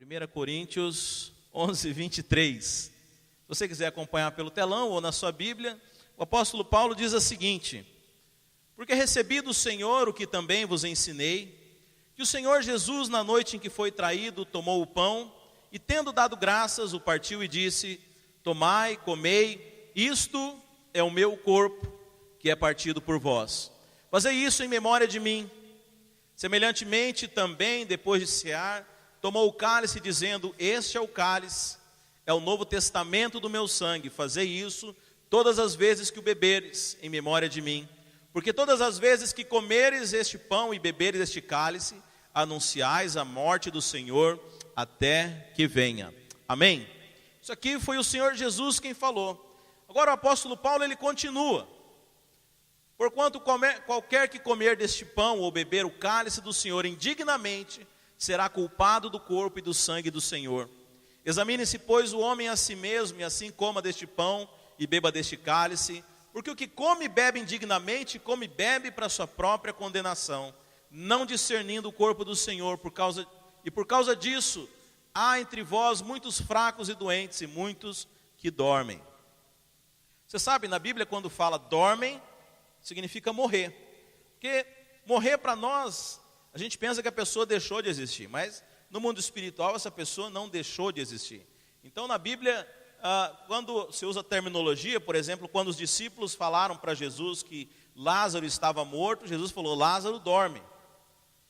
1 Coríntios 11, 23. Se você quiser acompanhar pelo telão ou na sua Bíblia, o apóstolo Paulo diz o seguinte: porque recebi do Senhor o que também vos ensinei, que o Senhor Jesus, na noite em que foi traído, tomou o pão e, tendo dado graças, o partiu e disse: tomai, comei, isto é o meu corpo, que é partido por vós. Fazei isso em memória de mim. Semelhantemente também, depois de cear, tomou o cálice, dizendo: este é o cálice, é o novo testamento do meu sangue. Fazei isso todas as vezes que o beberes, em memória de mim. Porque todas as vezes que comeres este pão e beberes este cálice, anunciais a morte do Senhor até que venha. Amém? Isso aqui foi o Senhor Jesus quem falou. Agora o apóstolo Paulo, ele continua: porquanto qualquer que comer deste pão ou beber o cálice do Senhor indignamente, será culpado do corpo e do sangue do Senhor. Examine-se, pois, o homem a si mesmo, e assim coma deste pão e beba deste cálice. Porque o que come e bebe indignamente, come e bebe para sua própria condenação, não discernindo o corpo do Senhor. Por causa disso, há entre vós muitos fracos e doentes, e muitos que dormem. Você sabe, na Bíblia, quando fala dormem, significa morrer. Porque morrer para nós, a gente pensa que a pessoa deixou de existir, mas no mundo espiritual essa pessoa não deixou de existir. Então na Bíblia, quando se usa a terminologia, por exemplo, quando os discípulos falaram para Jesus que Lázaro estava morto, Jesus falou: Lázaro dorme.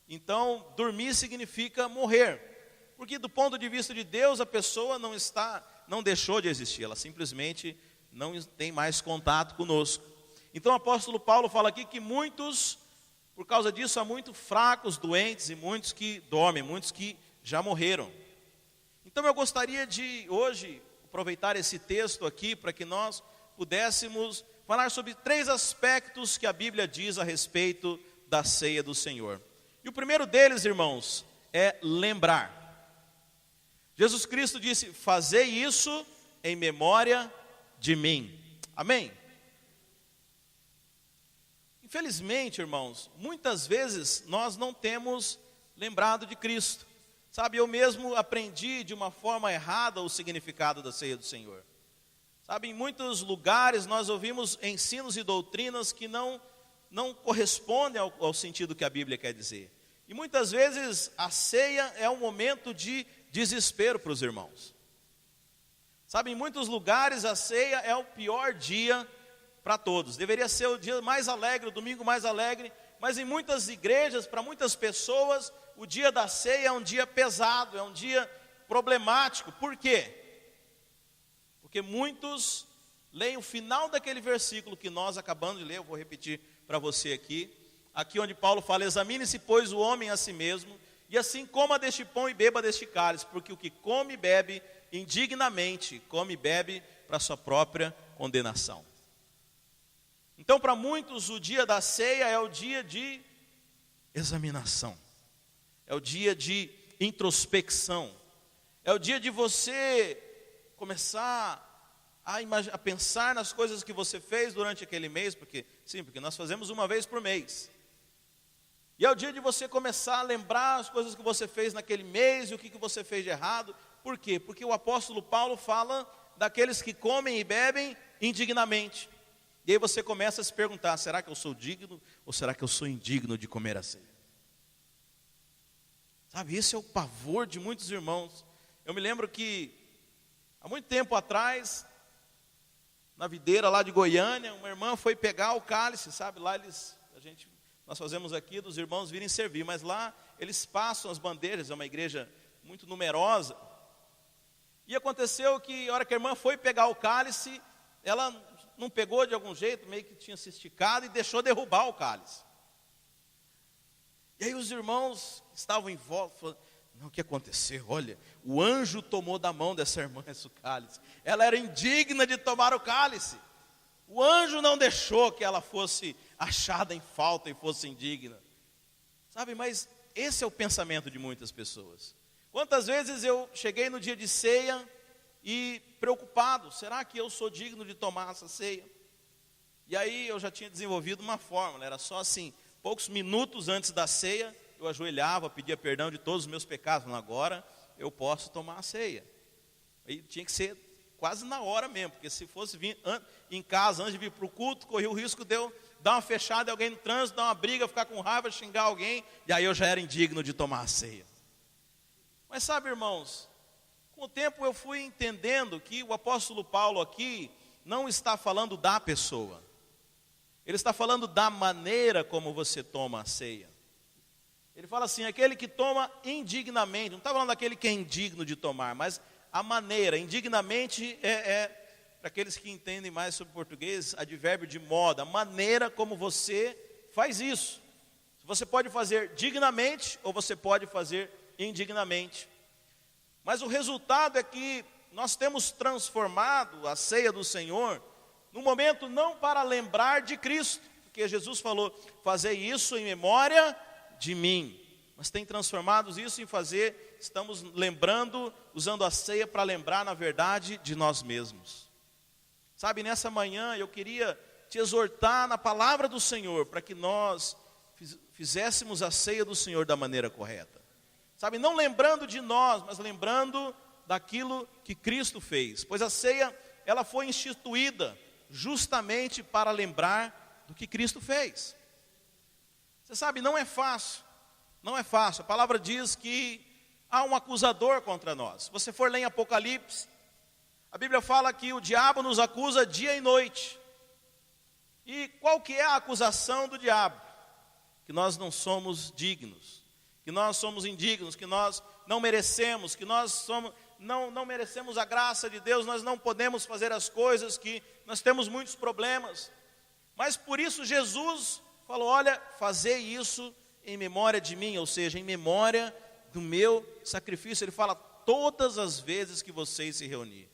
Então dormir significa morrer, porque do ponto de vista de Deus a pessoa não deixou de existir, ela simplesmente não tem mais contato conosco. Então o apóstolo Paulo fala aqui que muitos, por causa disso, há muitos fracos, doentes e muitos que dormem, muitos que já morreram. Então eu gostaria de hoje aproveitar esse texto aqui para que nós pudéssemos falar sobre 3 aspectos que a Bíblia diz a respeito da ceia do Senhor. E o primeiro deles, irmãos, é lembrar. Jesus Cristo disse: fazei isso em memória de mim. Amém? Infelizmente, irmãos, muitas vezes nós não temos lembrado de Cristo. Sabe, eu mesmo aprendi de uma forma errada o significado da ceia do Senhor. Sabe, em muitos lugares nós ouvimos ensinos e doutrinas que não correspondem ao sentido que a Bíblia quer dizer. E muitas vezes a ceia é um momento de desespero para os irmãos. Sabe, em muitos lugares a ceia é o pior dia para todos. Deveria ser o dia mais alegre, o domingo mais alegre, mas em muitas igrejas, para muitas pessoas, o dia da ceia é um dia pesado, é um dia problemático. Por quê? Porque muitos leem o final daquele versículo que nós acabamos de ler, eu vou repetir para você aqui onde Paulo fala: examine-se, pois, o homem a si mesmo, e assim coma deste pão e beba deste cálice, porque o que come e bebe indignamente, come e bebe para sua própria condenação. Então, para muitos, o dia da ceia é o dia de examinação, é o dia de introspecção, é o dia de você começar a pensar nas coisas que você fez durante aquele mês, porque nós fazemos uma vez por mês. E é o dia de você começar a lembrar as coisas que você fez naquele mês e o que você fez de errado. Por quê? Porque o apóstolo Paulo fala daqueles que comem e bebem indignamente. E aí você começa a se perguntar: será que eu sou digno ou será que eu sou indigno de comer a ceia? Sabe, esse é o pavor de muitos irmãos. Eu me lembro que há muito tempo atrás, na videira lá de Goiânia, uma irmã foi pegar o cálice, sabe, lá nós fazemos aqui dos irmãos virem servir, mas lá eles passam as bandejas, é uma igreja muito numerosa. E aconteceu que a hora que a irmã foi pegar o cálice, ela não pegou de algum jeito, meio que tinha se esticado e deixou derrubar o cálice. E aí os irmãos que estavam em volta falaram: não, o que aconteceu? Olha, o anjo tomou da mão dessa irmã esse cálice. Ela era indigna de tomar o cálice. O anjo não deixou que ela fosse achada em falta e fosse indigna. Sabe, mas esse é o pensamento de muitas pessoas. Quantas vezes eu cheguei no dia de ceia e preocupado: será que eu sou digno de tomar essa ceia? E aí eu já tinha desenvolvido uma fórmula, era só assim: poucos minutos antes da ceia, eu ajoelhava, pedia perdão de todos os meus pecados. Agora eu posso tomar a ceia. E tinha que ser quase na hora mesmo, porque se fosse vir em casa antes de vir para o culto, corria o risco de eu dar uma fechada em alguém no trânsito, dar uma briga, ficar com raiva, xingar alguém, e aí eu já era indigno de tomar a ceia. Mas sabe, irmãos, com o tempo eu fui entendendo que o apóstolo Paulo aqui não está falando da pessoa. Ele está falando da maneira como você toma a ceia. Ele fala assim, aquele que toma indignamente, não está falando daquele que é indigno de tomar, mas a maneira, indignamente para aqueles que entendem mais sobre português, advérbio de modo, a maneira como você faz isso. Você pode fazer dignamente ou você pode fazer indignamente. Mas o resultado é que nós temos transformado a ceia do Senhor num momento não para lembrar de Cristo, porque Jesus falou, fazei isso em memória de mim. Mas tem transformado isso em fazer, estamos lembrando, usando a ceia para lembrar, na verdade, de nós mesmos. Sabe, nessa manhã eu queria te exortar na palavra do Senhor, para que nós fizéssemos a ceia do Senhor da maneira correta. Sabe, não lembrando de nós, mas lembrando daquilo que Cristo fez. Pois a ceia, ela foi instituída justamente para lembrar do que Cristo fez. Você sabe, não é fácil. Não é fácil. A palavra diz que há um acusador contra nós. Se você for ler em Apocalipse, a Bíblia fala que o diabo nos acusa dia e noite. E qual que é a acusação do diabo? Que nós não somos dignos, que nós somos indignos, que nós não merecemos, que nós não merecemos a graça de Deus, nós não podemos fazer as coisas, que nós temos muitos problemas. Mas por isso Jesus falou, olha, fazei isso em memória de mim, ou seja, em memória do meu sacrifício. Ele fala, todas as vezes que vocês se reunirem,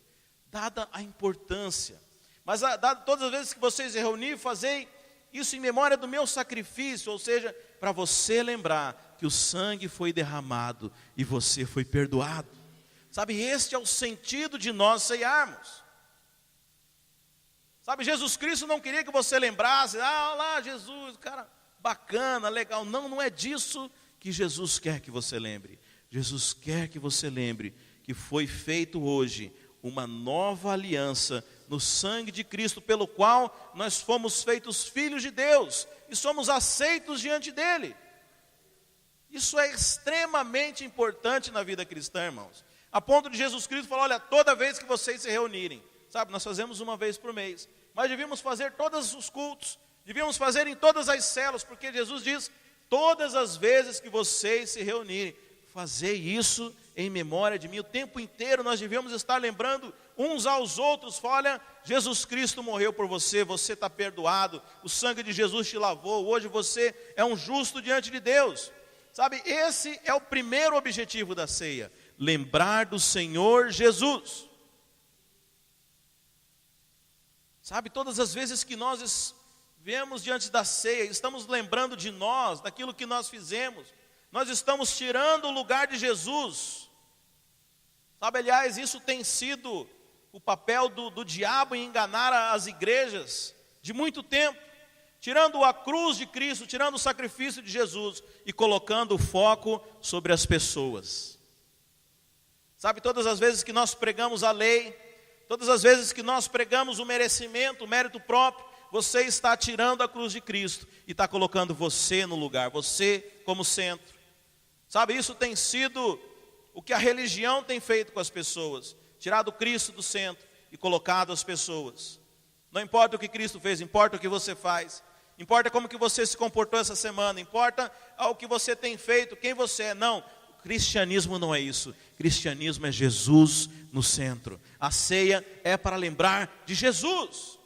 dada a importância, mas todas as vezes que vocês se reunirem, fazei isso em memória do meu sacrifício, ou seja, para você lembrar que o sangue foi derramado e você foi perdoado. Sabe, este é o sentido de nós ceiarmos. Sabe, Jesus Cristo não queria que você lembrasse, lá Jesus, cara, bacana, legal. Não, não é disso que Jesus quer que você lembre. Jesus quer que você lembre que foi feito hoje uma nova aliança no sangue de Cristo, pelo qual nós fomos feitos filhos de Deus e somos aceitos diante dele. Isso é extremamente importante na vida cristã, irmãos. A ponto de Jesus Cristo falar, olha, toda vez que vocês se reunirem, sabe, nós fazemos uma vez por mês, mas devíamos fazer todos os cultos, devíamos fazer em todas as células, porque Jesus diz, todas as vezes que vocês se reunirem, fazei isso em memória de mim. O tempo inteiro nós devemos estar lembrando uns aos outros, olha, Jesus Cristo morreu por você, você está perdoado, o sangue de Jesus te lavou, hoje você é um justo diante de Deus. Sabe, esse é o primeiro objetivo da ceia, lembrar do Senhor Jesus. Sabe, todas as vezes que nós vemos diante da ceia, estamos lembrando de nós, daquilo que nós fizemos, nós estamos tirando o lugar de Jesus. Sabe, aliás, isso tem sido o papel do diabo em enganar as igrejas de muito tempo, tirando a cruz de Cristo, tirando o sacrifício de Jesus e colocando o foco sobre as pessoas. Sabe, todas as vezes que nós pregamos a lei, todas as vezes que nós pregamos o merecimento, o mérito próprio, você está tirando a cruz de Cristo e está colocando você no lugar, você como centro. Sabe, isso tem sido o que a religião tem feito com as pessoas, tirado Cristo do centro e colocado as pessoas. Não importa o que Cristo fez, importa o que você faz, importa como que você se comportou essa semana, importa o que você tem feito, quem você é. Não, o cristianismo não é isso, cristianismo é Jesus no centro. A ceia é para lembrar de Jesus.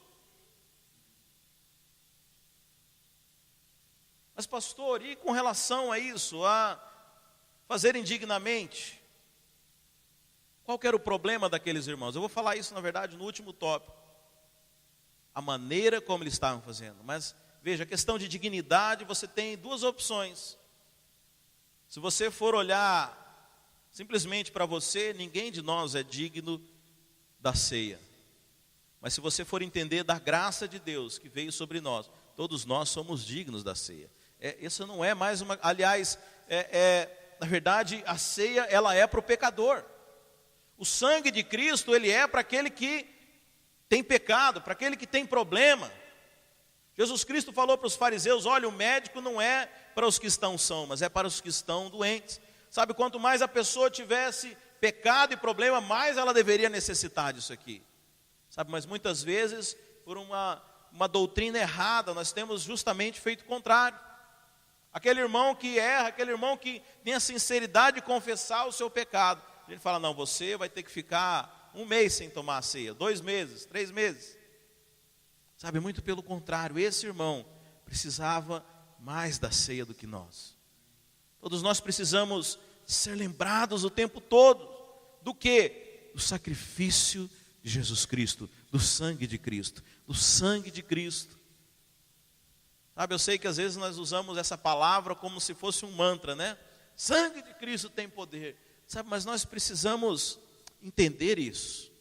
Mas pastor, e com relação a isso, a fazer indignamente, qual que era o problema daqueles irmãos? Eu vou falar isso, na verdade, no último tópico. A maneira como eles estavam fazendo. Mas, veja, a questão de dignidade, você tem duas opções. Se você for olhar simplesmente para você, ninguém de nós é digno da ceia. Mas se você for entender da graça de Deus que veio sobre nós, todos nós somos dignos da ceia. Isso não é mais uma... Aliás, na verdade, a ceia, ela é para o pecador. O sangue de Cristo, ele é para aquele que tem pecado, para aquele que tem problema. Jesus Cristo falou para os fariseus: olha, o médico não é para os que estão sãos, mas é para os que estão doentes. Sabe, quanto mais a pessoa tivesse pecado e problema, mais ela deveria necessitar disso aqui. Sabe, mas muitas vezes, por uma doutrina errada, nós temos justamente feito o contrário. Aquele irmão que erra, aquele irmão que tem a sinceridade de confessar o seu pecado, a gente fala: não, você vai ter que ficar 1 mês sem tomar a ceia, 2 meses, 3 meses. Sabe, muito pelo contrário, esse irmão precisava mais da ceia do que nós. Todos nós precisamos ser lembrados o tempo todo do quê? Do sacrifício de Jesus Cristo, do sangue de Cristo, do sangue de Cristo. Sabe, eu sei que às vezes nós usamos essa palavra como se fosse um mantra, né? Sangue de Cristo tem poder. Sabe, mas nós precisamos entender isso.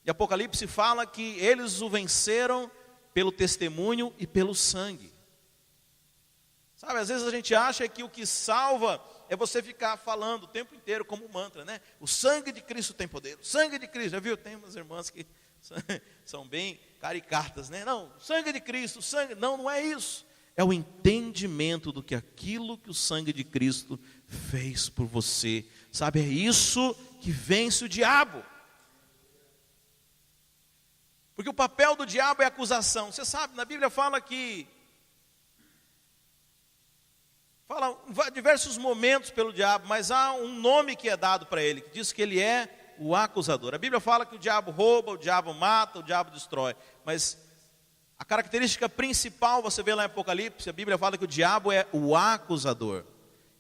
E Apocalipse fala que eles o venceram pelo testemunho e pelo sangue. Sabe, às vezes a gente acha que o que salva é você ficar falando o tempo inteiro como um mantra, né? O sangue de Cristo tem poder, o sangue de Cristo. Já viu? Tem umas irmãs que são bem caricatas, né? Não, o sangue de Cristo, o sangue... Não, não é isso. É o entendimento do que aquilo que o sangue de Cristo fez por você. Sabe, é isso que vence o diabo. Porque o papel do diabo é acusação. Você sabe, na Bíblia fala diversos momentos pelo diabo, mas há um nome que é dado para ele, que diz que ele é o acusador. A Bíblia fala que o diabo rouba, o diabo mata, o diabo destrói. Mas a característica principal, você vê lá em Apocalipse, a Bíblia fala que o diabo é o acusador.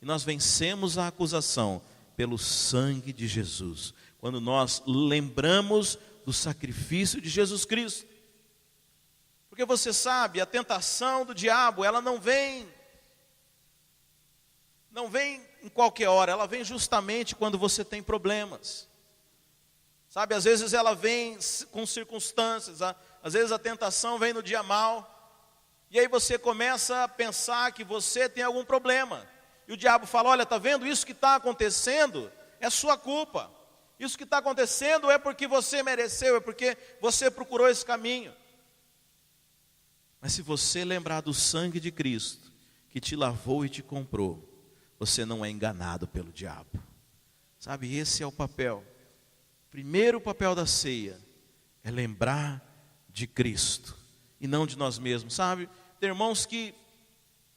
E nós vencemos a acusação pelo sangue de Jesus, quando nós lembramos do sacrifício de Jesus Cristo. Porque você sabe, a tentação do diabo, ela não vem em qualquer hora, ela vem justamente quando você tem problemas. Sabe, às vezes ela vem com circunstâncias, às vezes a tentação vem no dia mau, e aí você começa a pensar que você tem algum problema. E o diabo fala: olha, está vendo isso que está acontecendo? É sua culpa. Isso que está acontecendo é porque você mereceu, é porque você procurou esse caminho. Mas se você lembrar do sangue de Cristo, que te lavou e te comprou, você não é enganado pelo diabo. Sabe, esse é o papel. Primeiro papel da ceia é lembrar de Cristo e não de nós mesmos. Sabe, tem irmãos que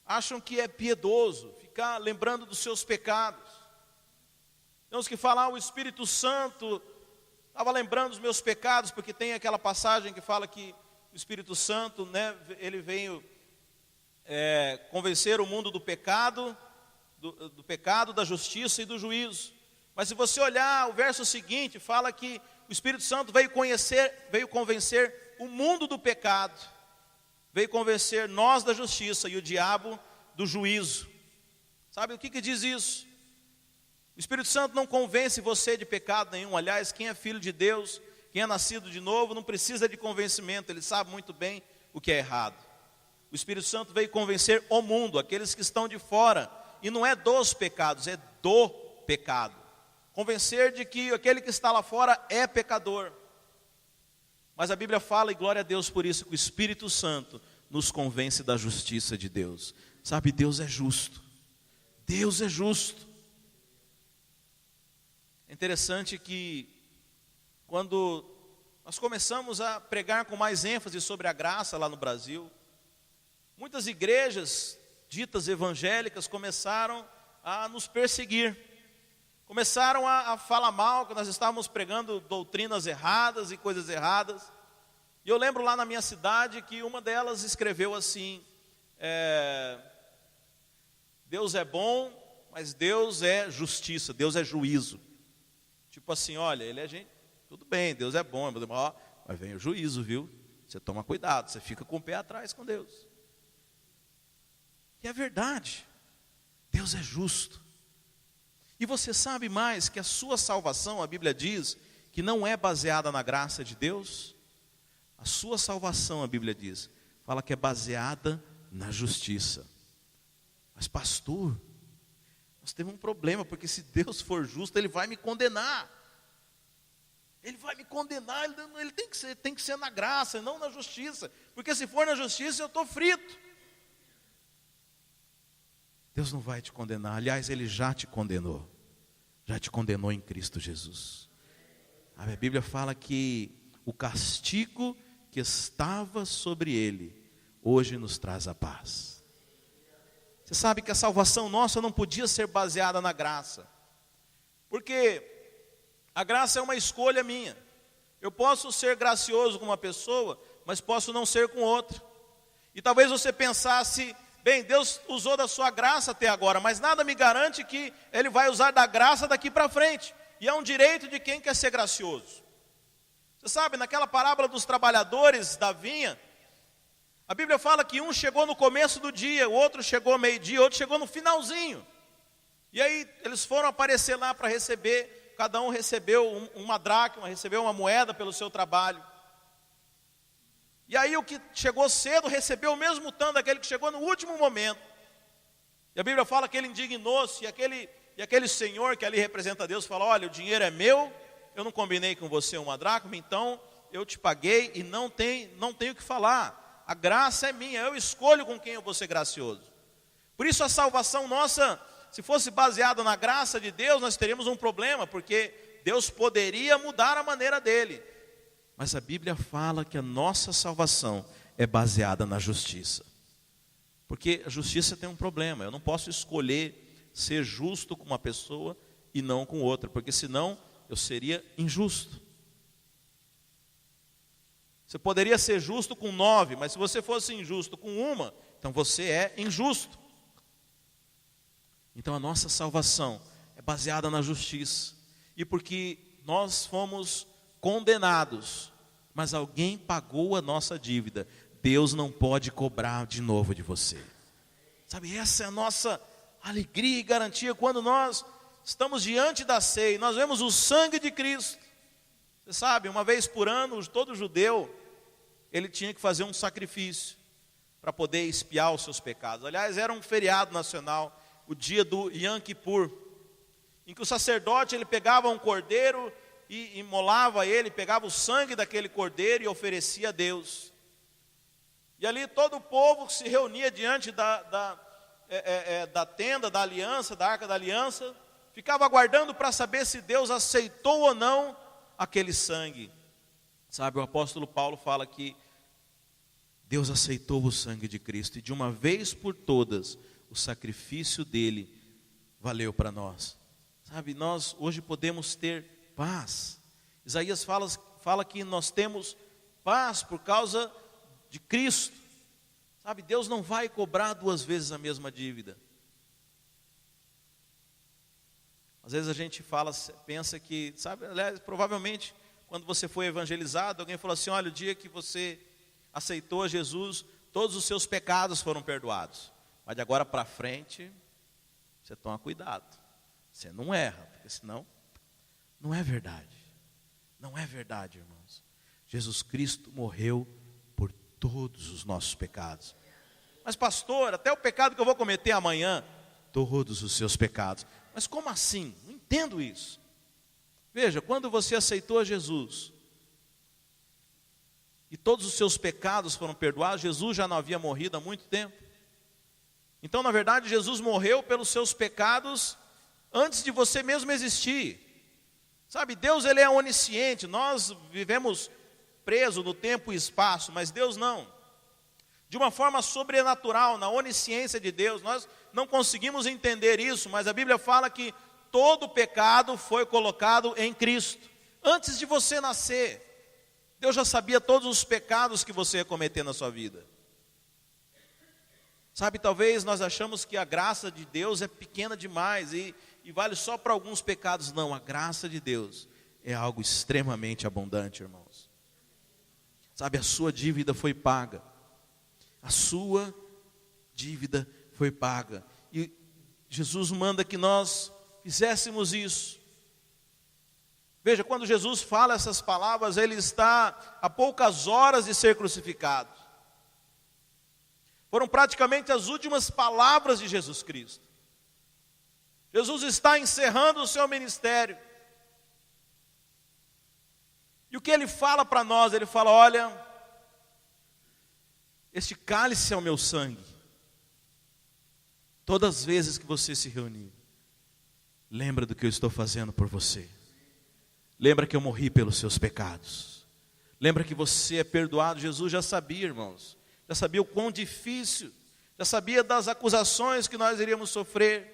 acham que é piedoso ficar lembrando dos seus pecados. Tem uns que falam: o Espírito Santo estava lembrando dos meus pecados, porque tem aquela passagem que fala que o Espírito Santo, né, ele veio convencer o mundo do pecado, do pecado, da justiça e do juízo. Mas se você olhar o verso seguinte, fala que o Espírito Santo veio convencer o mundo do pecado, veio convencer nós da justiça e o diabo do juízo. Sabe o que diz isso? O Espírito Santo não convence você de pecado nenhum. Aliás, quem é filho de Deus, quem é nascido de novo, não precisa de convencimento, ele sabe muito bem o que é errado. O Espírito Santo veio convencer o mundo, aqueles que estão de fora, e não é dos pecados, é do pecado. Convencer de que aquele que está lá fora é pecador. Mas a Bíblia fala, e glória a Deus por isso, que o Espírito Santo nos convence da justiça de Deus. Sabe, Deus é justo. Deus é justo. É interessante que quando nós começamos a pregar com mais ênfase sobre a graça lá no Brasil, muitas igrejas ditas evangélicas começaram a nos perseguir. Começaram a falar mal, que nós estávamos pregando doutrinas erradas e coisas erradas. E eu lembro lá na minha cidade que uma delas escreveu assim: Deus é bom, mas Deus é justiça, Deus é juízo. Tipo assim, olha, ele é gente, tudo bem, Deus é bom, mas vem o juízo, viu? Você toma cuidado, você fica com o pé atrás com Deus. E é verdade, Deus é justo. E você sabe mais que a sua salvação, a Bíblia diz, que não é baseada na graça de Deus? A sua salvação, a Bíblia diz, fala que é baseada na justiça. Mas pastor, Nós temos um problema, porque se Deus for justo, Ele vai me condenar. Ele vai me condenar, ele tem que ser na graça, não na justiça. Porque se for na justiça, eu estou frito. Deus não vai te condenar, aliás, Ele já te condenou. Já te condenou em Cristo Jesus. A Bíblia fala que o castigo que estava sobre Ele, hoje nos traz a paz. Você sabe que a salvação nossa não podia ser baseada na graça. Porque a graça é uma escolha minha. Eu posso ser gracioso com uma pessoa, mas posso não ser com outra. E talvez você pensasse, bem, Deus usou da sua graça até agora, mas nada me garante que Ele vai usar da graça daqui para frente. E é um direito de quem quer ser gracioso. Você sabe, naquela parábola dos trabalhadores da vinha, a Bíblia fala que um chegou no começo do dia, o outro chegou ao meio-dia, o outro chegou no finalzinho. E aí eles foram aparecer lá para receber, cada um recebeu uma dracma, recebeu uma moeda pelo seu trabalho. E aí o que chegou cedo recebeu o mesmo tanto daquele que chegou no último momento. E a Bíblia fala que ele indignou-se, e aquele senhor que ali representa Deus fala, olha, o dinheiro é meu, eu não combinei com você uma dracma, então eu te paguei e não tenho o que falar. A graça é minha, eu escolho com quem eu vou ser gracioso. Por isso a salvação nossa, se fosse baseada na graça de Deus, nós teríamos um problema, porque Deus poderia mudar a maneira dele. Mas a Bíblia fala que a nossa salvação é baseada na justiça. Porque a justiça tem um problema, eu não posso escolher ser justo com uma pessoa e não com outra, porque senão eu seria injusto. Você poderia ser justo com 9, mas se você fosse injusto com uma, então você é injusto. Então a nossa salvação é baseada na justiça. E porque nós fomos condenados, mas alguém pagou a nossa dívida, Deus não pode cobrar de novo de você. Sabe, essa é a nossa alegria e garantia quando nós estamos diante da ceia, nós vemos o sangue de Cristo. Você sabe, uma vez por ano, todo judeu, ele tinha que fazer um sacrifício para poder expiar os seus pecados. Aliás, era um feriado nacional, o dia do Yom Kippur, em que o sacerdote ele pegava um cordeiro e imolava ele, pegava o sangue daquele cordeiro e oferecia a Deus. E ali todo o povo se reunia diante da tenda da aliança, da arca da aliança, ficava aguardando para saber se Deus aceitou ou não aquele sangue. Sabe, o apóstolo Paulo fala que Deus aceitou o sangue de Cristo e de uma vez por todas o sacrifício dele valeu para nós. Sabe, nós hoje podemos ter paz. Isaías fala que nós temos paz por causa de Cristo. Sabe, Deus não vai cobrar 2 vezes a mesma dívida. Às vezes a gente pensa que, sabe, aliás, provavelmente quando você foi evangelizado, alguém falou assim, olha, o dia que você aceitou Jesus, todos os seus pecados foram perdoados. Mas de agora para frente, você toma cuidado. Você não erra, porque senão não é verdade. Não é verdade, irmãos. Jesus Cristo morreu por todos os nossos pecados. Mas pastor, até o pecado que eu vou cometer amanhã, todos os seus pecados. Mas como assim? Não entendo isso. Veja, quando você aceitou Jesus e todos os seus pecados foram perdoados, Jesus já não havia morrido há muito tempo. Então, na verdade, Jesus morreu pelos seus pecados antes de você mesmo existir. Sabe, Deus ele é onisciente, nós vivemos presos no tempo e espaço, mas Deus não. De uma forma sobrenatural, na onisciência de Deus, nós não conseguimos entender isso, mas a Bíblia fala que todo pecado foi colocado em Cristo. Antes de você nascer, Deus já sabia todos os pecados que você ia cometer na sua vida. Sabe, talvez nós achamos que a graça de Deus é pequena demais e vale só para alguns pecados. Não, a graça de Deus é algo extremamente abundante, irmãos. Sabe, a sua dívida foi paga. A sua dívida foi paga. E Jesus manda que nós fizéssemos isso. Veja, quando Jesus fala essas palavras, ele está a poucas horas de ser crucificado. Foram praticamente as últimas palavras de Jesus Cristo. Jesus está encerrando o seu ministério. E o que ele fala para nós? Ele fala: olha, este cálice é o meu sangue. Todas as vezes que você se reunir, lembra do que eu estou fazendo por você. Lembra que eu morri pelos seus pecados. Lembra que você é perdoado. Jesus já sabia, irmãos. Já sabia o quão difícil. Já sabia das acusações que nós iríamos sofrer.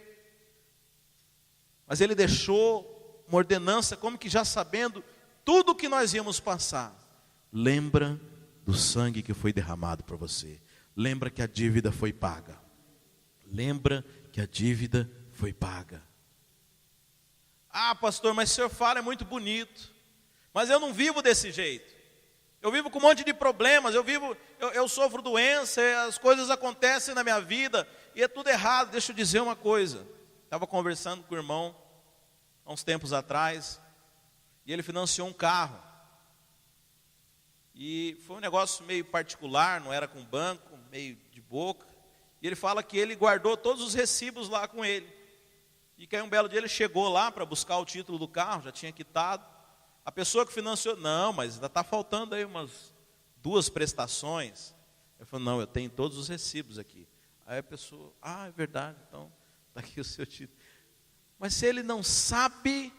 Mas ele deixou uma ordenança, como que já sabendo tudo o que nós íamos passar. Lembra do sangue que foi derramado por você. Lembra que a dívida foi paga. Lembra que a dívida foi paga. Ah, pastor, mas o senhor fala, é muito bonito. Mas eu não vivo desse jeito. Eu vivo com um monte de problemas. Eu sofro doença, as coisas acontecem na minha vida e é tudo errado. Deixa eu dizer uma coisa. Estava conversando com o irmão há uns tempos atrás, e ele financiou um carro. E foi um negócio meio particular, não era com banco, meio de boca. E ele fala que ele guardou todos os recibos lá com ele. E que aí um belo dia ele chegou lá para buscar o título do carro, já tinha quitado. A pessoa que financiou, não, mas ainda está faltando aí umas 2 prestações. Ele falou, não, eu tenho todos os recibos aqui. Aí a pessoa, é verdade, então está aqui o seu título. Mas se ele não sabe,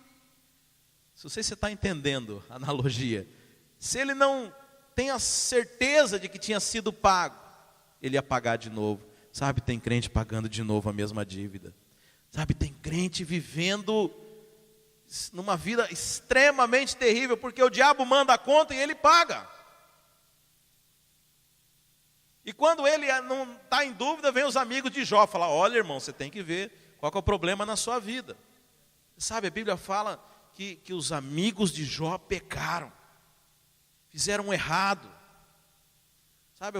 não sei se você está entendendo a analogia, se ele não tem a certeza de que tinha sido pago, ele ia pagar de novo. Sabe, tem crente pagando de novo a mesma dívida. Sabe, tem crente vivendo numa vida extremamente terrível, porque o diabo manda a conta e ele paga. E quando ele não está em dúvida, vem os amigos de Jó falar, olha irmão, você tem que ver qual que é o problema na sua vida. Sabe, a Bíblia fala que os amigos de Jó pecaram, fizeram errado. Sabe,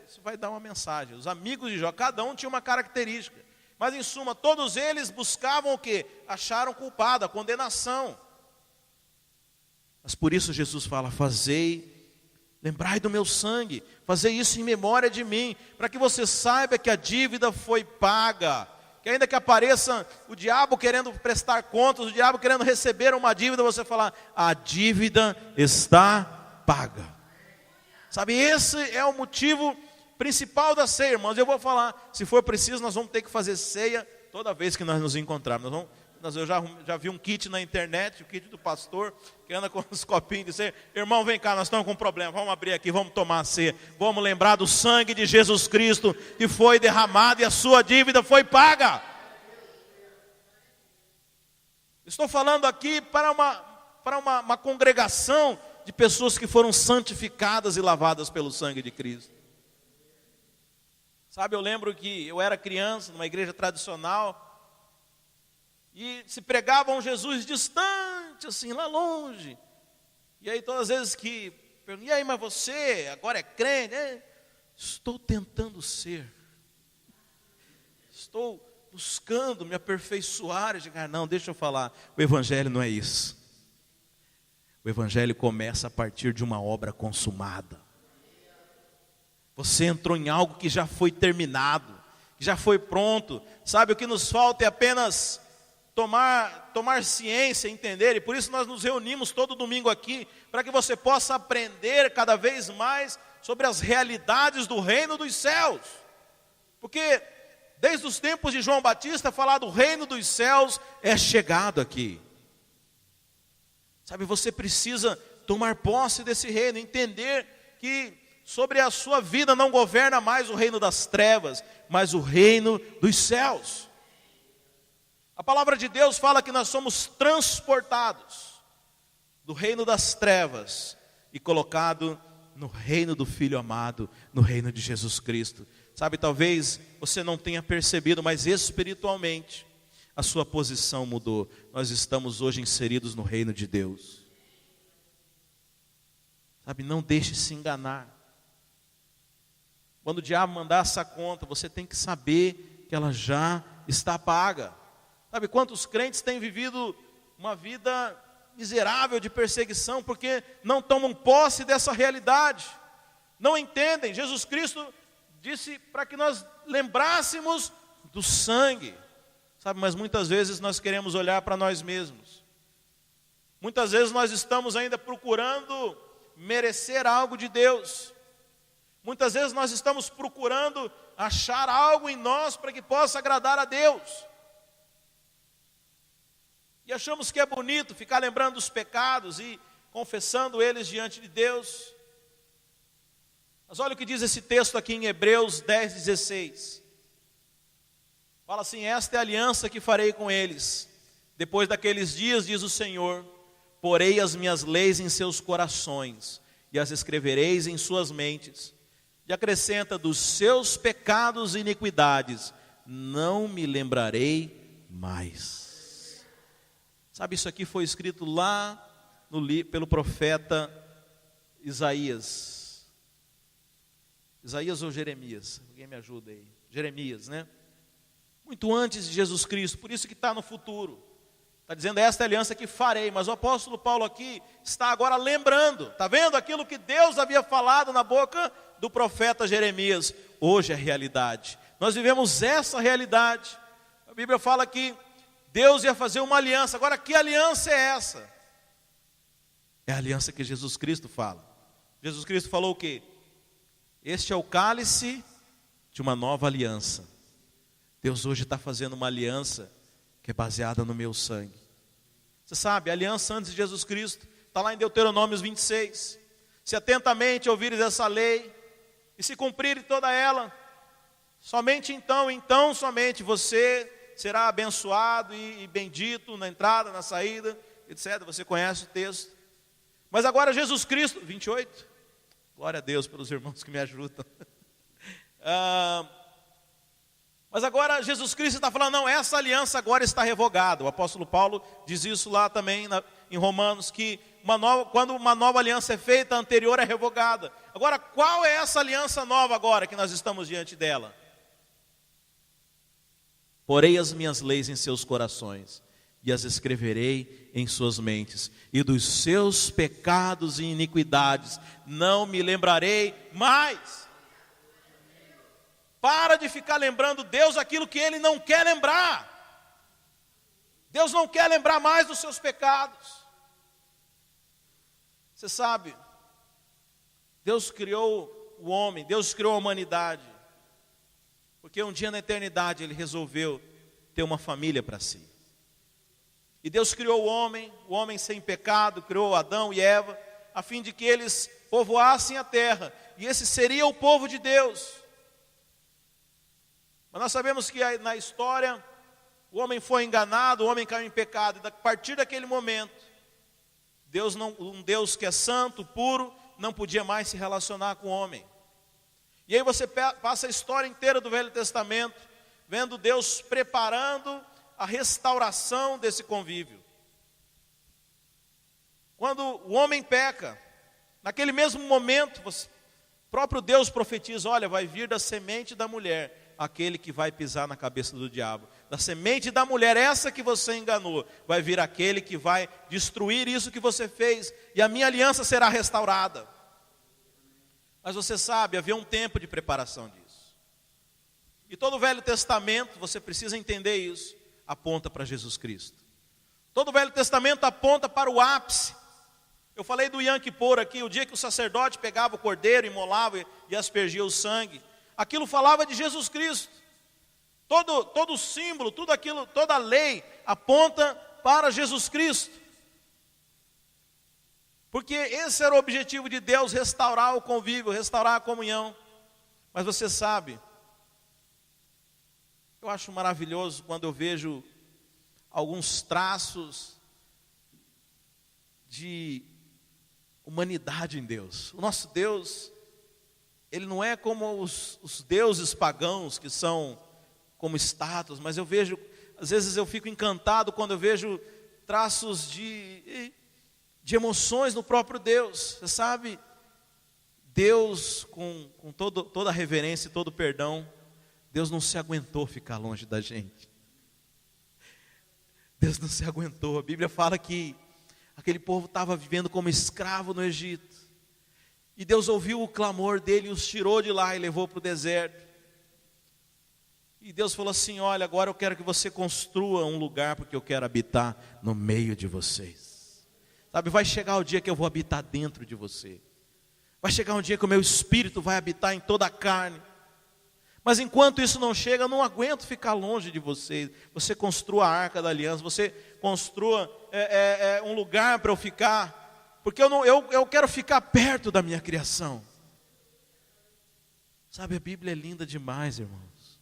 isso vai dar uma mensagem. Os amigos de Jó, cada um tinha uma característica. Mas em suma, todos eles buscavam o quê? Acharam culpado, a condenação. Mas por isso Jesus fala, lembrai do meu sangue, fazei isso em memória de mim, para que você saiba que a dívida foi paga. Que ainda que apareça o diabo querendo prestar contas, o diabo querendo receber uma dívida, você falar, a dívida está paga. Sabe, esse é o motivo principal da ceia, irmãos. Eu vou falar, se for preciso, nós vamos ter que fazer ceia toda vez que nós nos encontrarmos. Eu já vi um kit na internet, o kit do pastor, que anda com os copinhos de ceia. Irmão, vem cá, nós estamos com um problema, vamos abrir aqui, vamos tomar a ceia. Vamos lembrar do sangue de Jesus Cristo, que foi derramado e a sua dívida foi paga. Estou falando aqui para uma congregação de pessoas que foram santificadas e lavadas pelo sangue de Cristo. Sabe, eu lembro que eu era criança, numa igreja tradicional, e se pregava um Jesus distante, assim, lá longe. E aí todas as vezes que perguntam, e aí, mas você agora é crente? Estou tentando ser. Estou buscando me aperfeiçoar e chegar. Não, deixa eu falar, o evangelho não é isso. O evangelho começa a partir de uma obra consumada. Você entrou em algo que já foi terminado, que já foi pronto. Sabe, o que nos falta é apenas tomar ciência, entender. E por isso nós nos reunimos todo domingo aqui, para que você possa aprender cada vez mais sobre as realidades do reino dos céus. Porque desde os tempos de João Batista, falar do reino dos céus é chegado aqui. Sabe, você precisa tomar posse desse reino, entender que sobre a sua vida não governa mais o reino das trevas, mas o reino dos céus. A palavra de Deus fala que nós somos transportados do reino das trevas e colocado no reino do Filho amado, no reino de Jesus Cristo. Sabe, talvez você não tenha percebido, mas espiritualmente a sua posição mudou. Nós estamos hoje inseridos no reino de Deus. Sabe, não deixe se enganar. Quando o diabo mandar essa conta, você tem que saber que ela já está paga. Sabe, quantos crentes têm vivido uma vida miserável de perseguição, porque não tomam posse dessa realidade, não entendem. Jesus Cristo disse para que nós lembrássemos do sangue. Sabe, mas muitas vezes nós queremos olhar para nós mesmos. Muitas vezes nós estamos ainda procurando merecer algo de Deus. Muitas vezes nós estamos procurando achar algo em nós para que possa agradar a Deus. E achamos que é bonito ficar lembrando dos pecados e confessando eles diante de Deus. Mas olha o que diz esse texto aqui em Hebreus 10:16. Fala assim: esta é a aliança que farei com eles. Depois daqueles dias, diz o Senhor, porei as minhas leis em seus corações e as escrevereis em suas mentes. E acrescenta: dos seus pecados e iniquidades não me lembrarei mais. Sabe, isso aqui foi escrito lá pelo profeta Isaías. Isaías ou Jeremias? Alguém me ajuda aí. Jeremias, né? Muito antes de Jesus Cristo, por isso que está no futuro. Está dizendo, esta é a aliança que farei, mas o apóstolo Paulo aqui está agora lembrando, está vendo aquilo que Deus havia falado na boca do profeta Jeremias, hoje é realidade. Nós vivemos essa realidade. A Bíblia fala que Deus ia fazer uma aliança. Agora, que aliança é essa? É a aliança que Jesus Cristo fala. Jesus Cristo falou o quê? Este é o cálice de uma nova aliança. Deus hoje está fazendo uma aliança que é baseada no meu sangue. Você sabe, a aliança antes de Jesus Cristo está lá em Deuteronômio 26. Se atentamente ouvires essa lei e se cumprir toda ela, somente então somente você será abençoado e bendito na entrada, na saída, etc. Você conhece o texto. Mas agora Jesus Cristo, 28, glória a Deus pelos irmãos que me ajudam. Mas agora Jesus Cristo está falando, não, essa aliança agora está revogada. O apóstolo Paulo diz isso lá também em Romanos, que quando uma nova aliança é feita, a anterior é revogada. Agora, qual é essa aliança nova agora que nós estamos diante dela? Porei as minhas leis em seus corações e as escreverei em suas mentes, e dos seus pecados e iniquidades não me lembrarei mais. Para de ficar lembrando Deus aquilo que Ele não quer lembrar. Deus não quer lembrar mais dos seus pecados. Você sabe, Deus criou o homem, Deus criou a humanidade, porque um dia na eternidade Ele resolveu ter uma família para si. E Deus criou o homem sem pecado, criou Adão e Eva, a fim de que eles povoassem a terra, e esse seria o povo de Deus. Mas nós sabemos que na história, o homem foi enganado, o homem caiu em pecado, e a partir daquele momento, um Deus que é santo, puro, não podia mais se relacionar com o homem. E aí você passa a história inteira do Velho Testamento, vendo Deus preparando a restauração desse convívio. Quando o homem peca, naquele mesmo momento, o próprio Deus profetiza, olha, vai vir da semente da mulher aquele que vai pisar na cabeça do diabo. Da semente da mulher, essa que você enganou, vai vir aquele que vai destruir isso que você fez, e a minha aliança será restaurada. Mas você sabe, havia um tempo de preparação disso. E todo o Velho Testamento, você precisa entender isso, aponta para Jesus Cristo. Todo o Velho Testamento aponta para o ápice. Eu falei do Yom Kippur aqui, o dia que o sacerdote pegava o cordeiro, imolava e aspergia o sangue. Aquilo falava de Jesus Cristo. Todo o símbolo, tudo aquilo, toda a lei aponta para Jesus Cristo. Porque esse era o objetivo de Deus, restaurar o convívio, restaurar a comunhão. Mas você sabe, eu acho maravilhoso quando eu vejo alguns traços de humanidade em Deus. O nosso Deus, Ele não é como os deuses pagãos que são como estátuas, mas eu vejo, às vezes eu fico encantado quando eu vejo traços de emoções no próprio Deus. Você sabe, Deus com toda a reverência e todo o perdão, Deus não se aguentou ficar longe da gente. Deus não se aguentou. A Bíblia fala que aquele povo estava vivendo como escravo no Egito. E Deus ouviu o clamor dele e os tirou de lá e levou para o deserto. E Deus falou assim: olha, agora eu quero que você construa um lugar, porque eu quero habitar no meio de vocês. Sabe, vai chegar o dia que eu vou habitar dentro de você. Vai chegar um dia que o meu espírito vai habitar em toda a carne. Mas enquanto isso não chega, eu não aguento ficar longe de você. Você construa a arca da aliança, você construa um lugar para eu ficar, porque eu quero ficar perto da minha criação. Sabe, a Bíblia é linda demais, irmãos.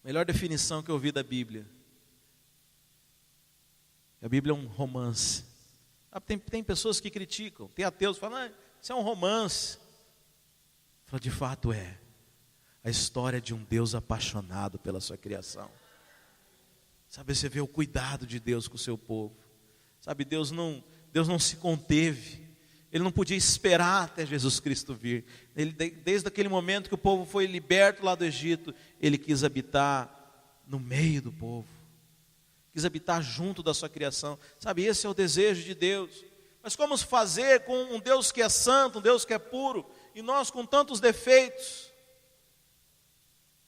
Melhor definição que eu ouvi da Bíblia: a Bíblia é um romance. Tem pessoas que criticam, tem ateus que falam: isso é um romance. De fato é a história de um Deus apaixonado pela sua criação. Sabe, você vê o cuidado de Deus com o seu povo. Sabe, Deus não se conteve. Ele não podia esperar até Jesus Cristo vir. Desde aquele momento que o povo foi liberto lá do Egito, Ele quis habitar no meio do povo. Quis habitar junto da sua criação. Sabe, esse é o desejo de Deus. Mas como fazer com um Deus que é santo, um Deus que é puro, e nós com tantos defeitos?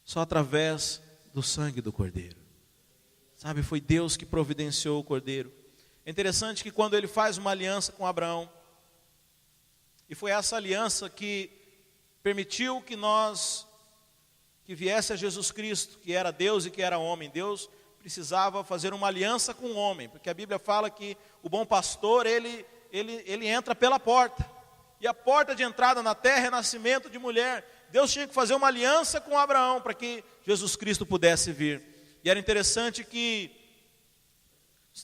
Só através do sangue do Cordeiro. Sabe, foi Deus que providenciou o Cordeiro. É interessante que quando Ele faz uma aliança com Abraão, e foi essa aliança que permitiu que viesse a Jesus Cristo, que era Deus e que era homem. Deus precisava fazer uma aliança com o homem, porque a Bíblia fala que o bom pastor, ele entra pela porta. E a porta de entrada na terra é nascimento de mulher. Deus tinha que fazer uma aliança com Abraão para que Jesus Cristo pudesse vir. E era interessante que,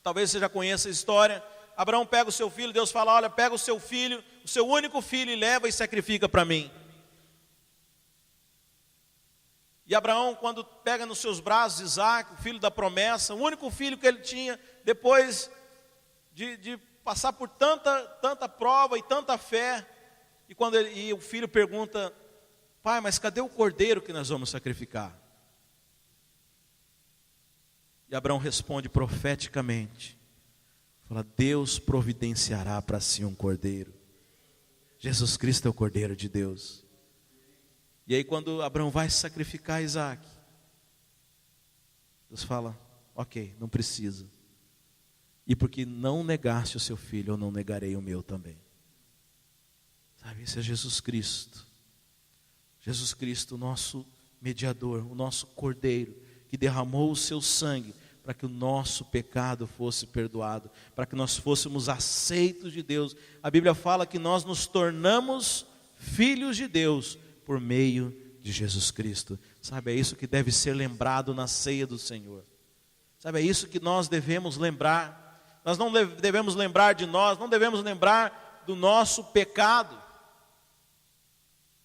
talvez você já conheça a história, Abraão pega o seu filho, Deus fala: olha, pega o seu filho, o seu único filho, e leva e sacrifica para mim. E Abraão, quando pega nos seus braços Isaac, o filho da promessa, o único filho que ele tinha, depois de passar por tanta prova e tanta fé, e o filho pergunta: pai, mas cadê o cordeiro que nós vamos sacrificar? E Abraão responde profeticamente, fala: Deus providenciará para si um cordeiro. Jesus Cristo é o Cordeiro de Deus. E aí quando Abraão vai sacrificar Isaac, Deus fala: ok, não precisa. E porque não negaste o seu filho, eu não negarei o meu também. Sabe, esse é Jesus Cristo. Jesus Cristo, o nosso mediador, o nosso Cordeiro, que derramou o seu sangue para que o nosso pecado fosse perdoado, para que nós fôssemos aceitos de Deus. A Bíblia fala que nós nos tornamos filhos de Deus por meio de Jesus Cristo. Sabe, é isso que deve ser lembrado na ceia do Senhor. Sabe, é isso que nós devemos lembrar. Nós não devemos lembrar de nós, não devemos lembrar do nosso pecado.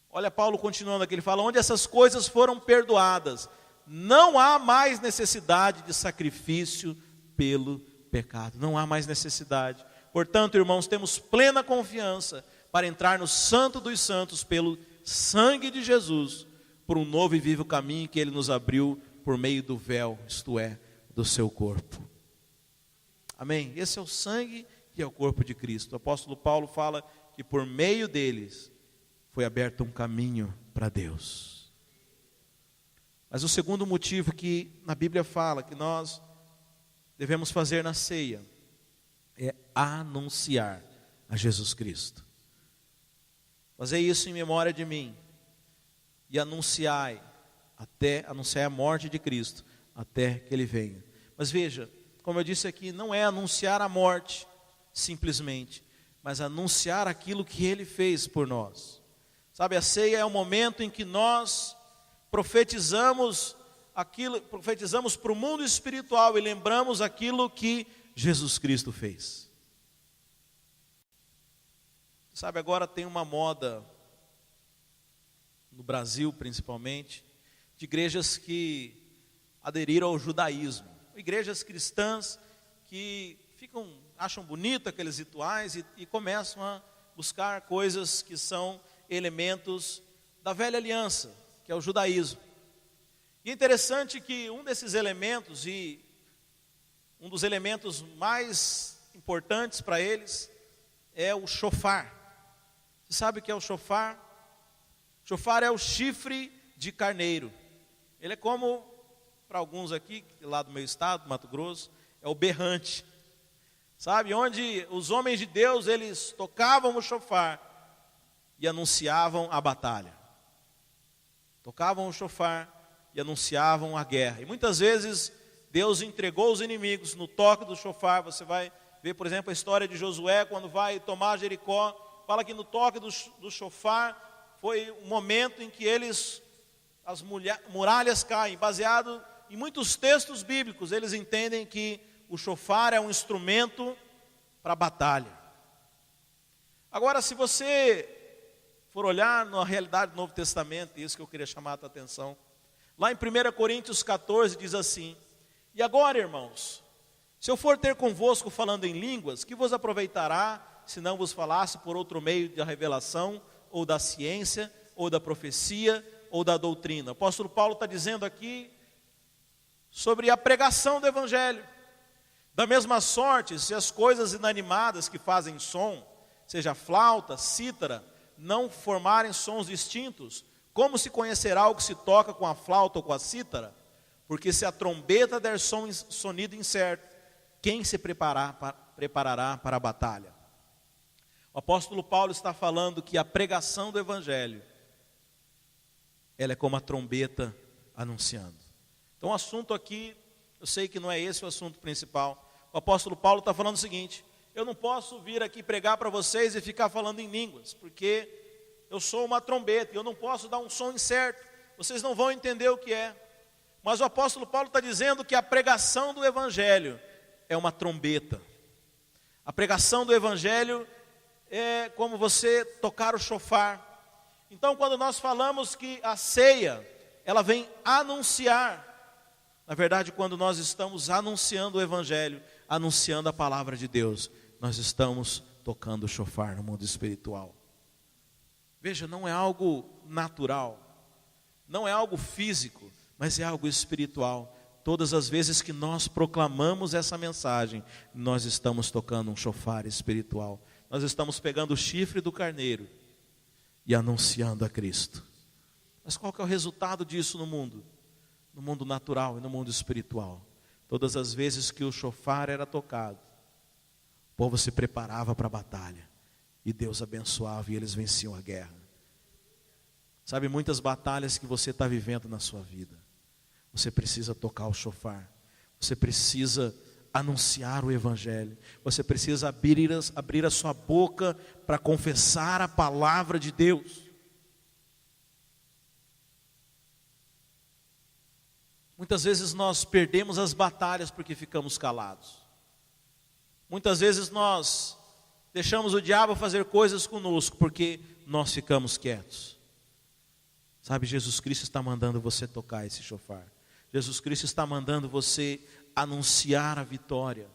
Olha Paulo continuando aqui, ele fala: onde essas coisas foram perdoadas, não há mais necessidade de sacrifício pelo pecado. Não há mais necessidade. Portanto, irmãos, temos plena confiança para entrar no Santo dos Santos pelo sangue de Jesus, por um novo e vivo caminho que Ele nos abriu por meio do véu, isto é, do seu corpo. Amém? Esse é o sangue que é o corpo de Cristo. O apóstolo Paulo fala que por meio deles foi aberto um caminho para Deus. Mas o segundo motivo que na Bíblia fala que nós devemos fazer na ceia é anunciar a Jesus Cristo. Fazer isso em memória de mim e anunciar a morte de Cristo até que Ele venha. Mas veja, como eu disse aqui, não é anunciar a morte simplesmente, mas anunciar aquilo que Ele fez por nós. Sabe, a ceia é o momento em que nós profetizamos para o mundo espiritual e lembramos aquilo que Jesus Cristo fez. Sabe, agora tem uma moda, no Brasil principalmente, de igrejas que aderiram ao judaísmo. Igrejas cristãs que acham bonito aqueles rituais e começam a buscar coisas que são elementos da velha aliança, que é o judaísmo. E é interessante que um desses elementos, e um dos elementos mais importantes para eles, é o shofar. Você sabe o que é o shofar? Chofar é o chifre de carneiro. Ele é como, para alguns aqui, lá do meu estado, Mato Grosso, é o berrante. Sabe, onde os homens de Deus, eles tocavam o chofar e anunciavam a batalha. Tocavam o chofar e anunciavam a guerra. E muitas vezes Deus entregou os inimigos no toque do chofar. Você vai ver, por exemplo, a história de Josué, quando vai tomar Jericó. Fala que no toque do chofar foi o momento em que as muralhas caem. Baseado em muitos textos bíblicos, eles entendem que o chofar é um instrumento para a batalha. Agora, se você for olhar na realidade do Novo Testamento, isso que eu queria chamar a tua atenção, lá em 1 Coríntios 14 diz assim: e agora, irmãos, se eu for ter convosco falando em línguas, que vos aproveitará, se não vos falasse por outro meio da revelação, ou da ciência, ou da profecia, ou da doutrina? O apóstolo Paulo está dizendo aqui sobre a pregação do Evangelho. Da mesma sorte, se as coisas inanimadas que fazem som, seja flauta, cítara, não formarem sons distintos, como se conhecerá o que se toca com a flauta ou com a cítara? Porque se a trombeta der sonido incerto, quem se preparará para a batalha? O apóstolo Paulo está falando que a pregação do Evangelho, ela é como a trombeta anunciando. Então o assunto aqui, eu sei que não é esse o assunto principal. O apóstolo Paulo está falando o seguinte: eu não posso vir aqui pregar para vocês e ficar falando em línguas, porque eu sou uma trombeta e eu não posso dar um som incerto, vocês não vão entender o que é. Mas o apóstolo Paulo está dizendo que a pregação do Evangelho é uma trombeta. A pregação do Evangelho é como você tocar o chofar. Então, quando nós falamos que a ceia, ela vem anunciar, na verdade, quando nós estamos anunciando o Evangelho, anunciando a palavra de Deus, nós estamos tocando o chofar no mundo espiritual. Veja, não é algo natural, não é algo físico, mas é algo espiritual. Todas as vezes que nós proclamamos essa mensagem, nós estamos tocando um chofar espiritual. Nós estamos pegando o chifre do carneiro e anunciando a Cristo. Mas qual que é o resultado disso no mundo? No mundo natural e no mundo espiritual. Todas as vezes que o chofar era tocado, o povo se preparava para a batalha. E Deus abençoava e eles venciam a guerra. Sabe, muitas batalhas que você está vivendo na sua vida, você precisa tocar o chofar. Você precisa anunciar o Evangelho. Você precisa abrir a sua boca para confessar a palavra de Deus. Muitas vezes nós perdemos as batalhas porque ficamos calados. Muitas vezes nós deixamos o diabo fazer coisas conosco porque nós ficamos quietos. Sabe, Jesus Cristo está mandando você tocar esse chofar. Jesus Cristo está mandando você anunciar a vitória,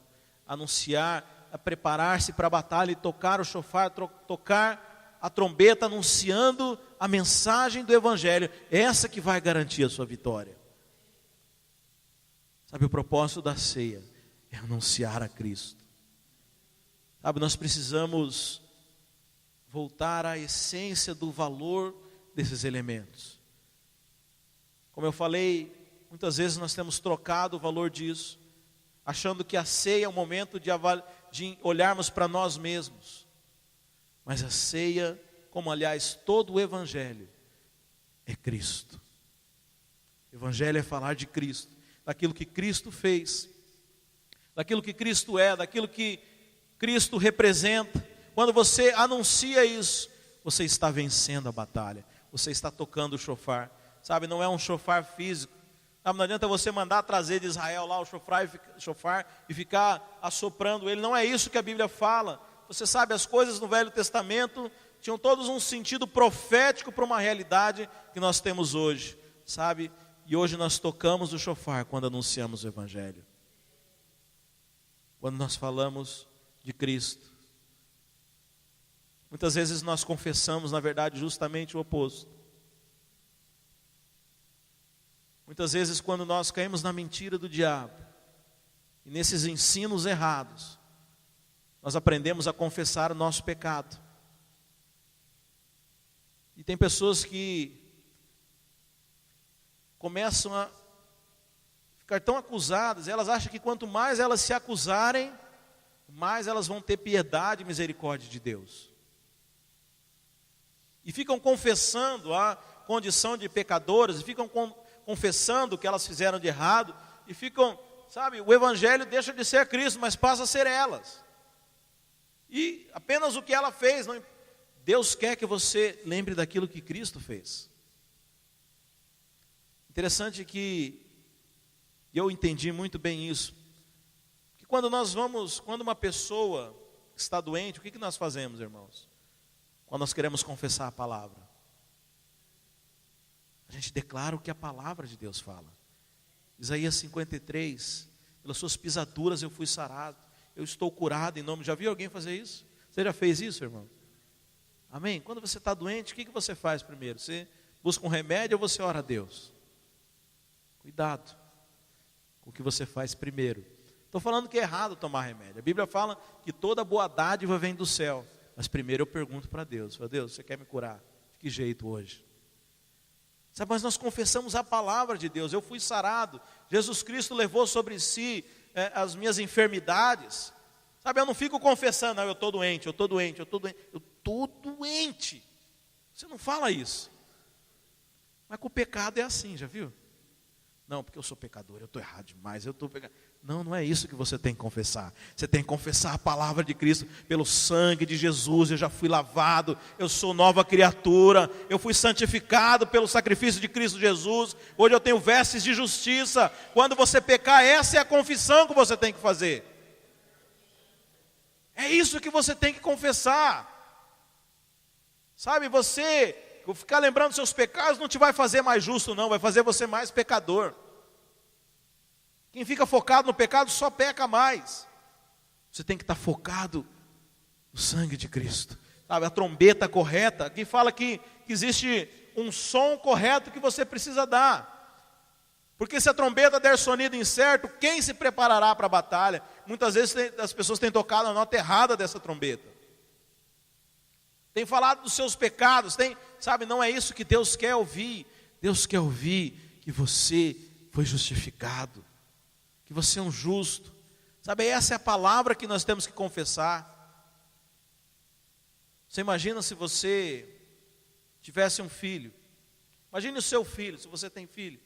anunciar, preparar-se para a batalha e tocar o chofar, tocar a trombeta, anunciando a mensagem do Evangelho. Essa que vai garantir a sua vitória. Sabe, o propósito da ceia é anunciar a Cristo. Sabe, nós precisamos voltar à essência do valor desses elementos. Como eu falei, muitas vezes nós temos trocado o valor disso, achando que a ceia é o momento de olharmos para nós mesmos. Mas a ceia, como aliás todo o Evangelho, é Cristo. O Evangelho é falar de Cristo, daquilo que Cristo fez, daquilo que Cristo é, daquilo que Cristo representa. Quando você anuncia isso, você está vencendo a batalha, você está tocando o chofar. Sabe, não é um chofar físico. Sabe, não adianta você mandar trazer de Israel lá o chofar e ficar assoprando ele. Não é isso que a Bíblia fala. Você sabe, as coisas no Velho Testamento tinham todos um sentido profético para uma realidade que nós temos hoje. Sabe, e hoje nós tocamos o chofar quando anunciamos o Evangelho. Quando nós falamos de Cristo. Muitas vezes nós confessamos, na verdade, justamente o oposto. Muitas vezes quando nós caímos na mentira do diabo, e nesses ensinos errados, nós aprendemos a confessar o nosso pecado. E tem pessoas que começam a ficar tão acusadas, elas acham que quanto mais elas se acusarem, mais elas vão ter piedade e misericórdia de Deus. E ficam confessando a condição de pecadoras, e ficam confessando o que elas fizeram de errado, e ficam, sabe, o evangelho deixa de ser Cristo, mas passa a ser elas. E apenas o que ela fez, Deus quer que você lembre daquilo que Cristo fez. Interessante que eu entendi muito bem isso. Que quando uma pessoa está doente, o que nós fazemos, irmãos? Quando nós queremos confessar a palavra, a gente declara o que a palavra de Deus fala. Isaías 53, pelas suas pisaduras eu fui sarado, eu estou curado em nome. Já viu alguém fazer isso? Você já fez isso, irmão? Amém? Quando você está doente, o que você faz primeiro? Você busca um remédio ou você ora a Deus? Cuidado com o que você faz primeiro. Estou falando que é errado tomar remédio. A Bíblia fala que toda boa dádiva vem do céu. Mas primeiro eu pergunto para Deus: Deus, você quer me curar? De que jeito hoje? Sabe, mas nós confessamos a palavra de Deus. Eu fui sarado. Jesus Cristo levou sobre si as minhas enfermidades. Sabe, eu não fico confessando: não, eu estou doente, eu estou doente, eu estou doente. Eu estou doente. Você não fala isso. Mas com o pecado é assim, já viu? Não, porque eu sou pecador, eu estou errado demais, eu estou pecador. Não, não é isso que você tem que confessar. Você tem que confessar a palavra de Cristo. Pelo sangue de Jesus eu já fui lavado, eu sou nova criatura, eu fui santificado pelo sacrifício de Cristo Jesus. Hoje eu tenho vestes de justiça. Quando você pecar, essa é a confissão que você tem que fazer. É isso que você tem que confessar. Sabe, você ficar lembrando dos seus pecados não te vai fazer mais justo, não, vai fazer você mais pecador. Quem fica focado no pecado só peca mais. Você tem que estar focado no sangue de Cristo. Sabe, a trombeta correta, aqui fala que existe um som correto que você precisa dar. Porque se a trombeta der sonido incerto, quem se preparará para a batalha? Muitas vezes as pessoas têm tocado a nota errada dessa trombeta. Tem falado dos seus pecados, sabe, não é isso que Deus quer ouvir. Deus quer ouvir que você foi justificado, que você é um justo. Sabe, essa é a palavra que nós temos que confessar. Você imagina se você tivesse um filho. Imagine o seu filho, se você tem filho.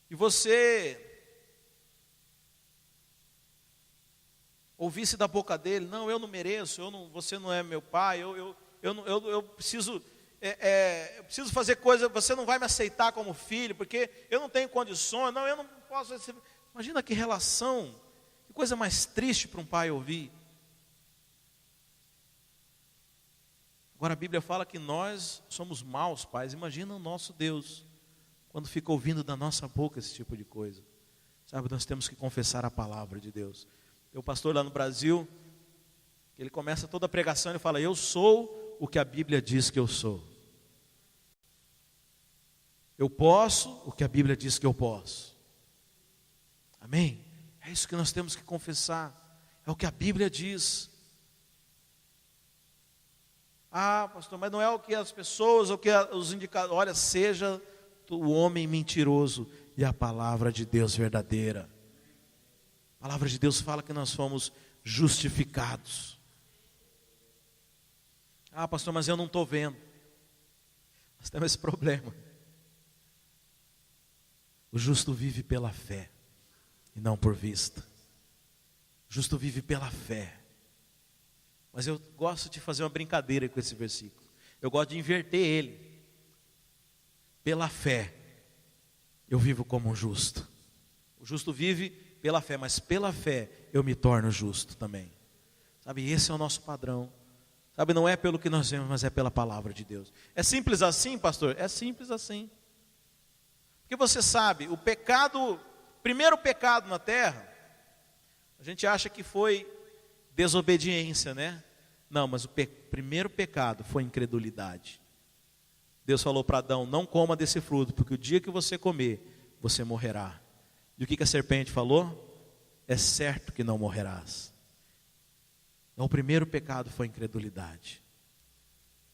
E você ouvisse da boca dele: não, eu não mereço, você não é meu pai, eu preciso fazer coisa, você não vai me aceitar como filho, porque eu não tenho condições, não, eu não posso receber. Imagina que relação, que coisa mais triste para um pai ouvir. Agora a Bíblia fala que nós somos maus pais. Imagina o nosso Deus, quando fica ouvindo da nossa boca esse tipo de coisa. Sabe, nós temos que confessar a palavra de Deus. Tem um pastor lá no Brasil, que ele começa toda a pregação e fala: eu sou o que a Bíblia diz que eu sou. Eu posso o que a Bíblia diz que eu posso. Amém? É isso que nós temos que confessar. É o que a Bíblia diz. Ah, pastor, mas não é o que as pessoas, o que os indicadores. Olha, seja o homem mentiroso e a palavra de Deus verdadeira. A palavra de Deus fala que nós fomos justificados. Ah, pastor, mas eu não estou vendo. Nós temos esse problema. O justo vive pela fé e não por vista. O justo vive pela fé. Mas eu gosto de fazer uma brincadeira com esse versículo. Eu gosto de inverter ele. Pela fé, eu vivo como um justo. O justo vive pela fé, mas pela fé eu me torno justo também. Sabe, esse é o nosso padrão. Sabe, não é pelo que nós vemos, mas é pela palavra de Deus. É simples assim, pastor? É simples assim. Porque você sabe, o primeiro pecado na terra, a gente acha que foi desobediência, né? Não, mas o primeiro pecado foi incredulidade. Deus falou para Adão: não coma desse fruto, porque o dia que você comer, você morrerá. E o que a serpente falou? É certo que não morrerás. Então o primeiro pecado foi incredulidade.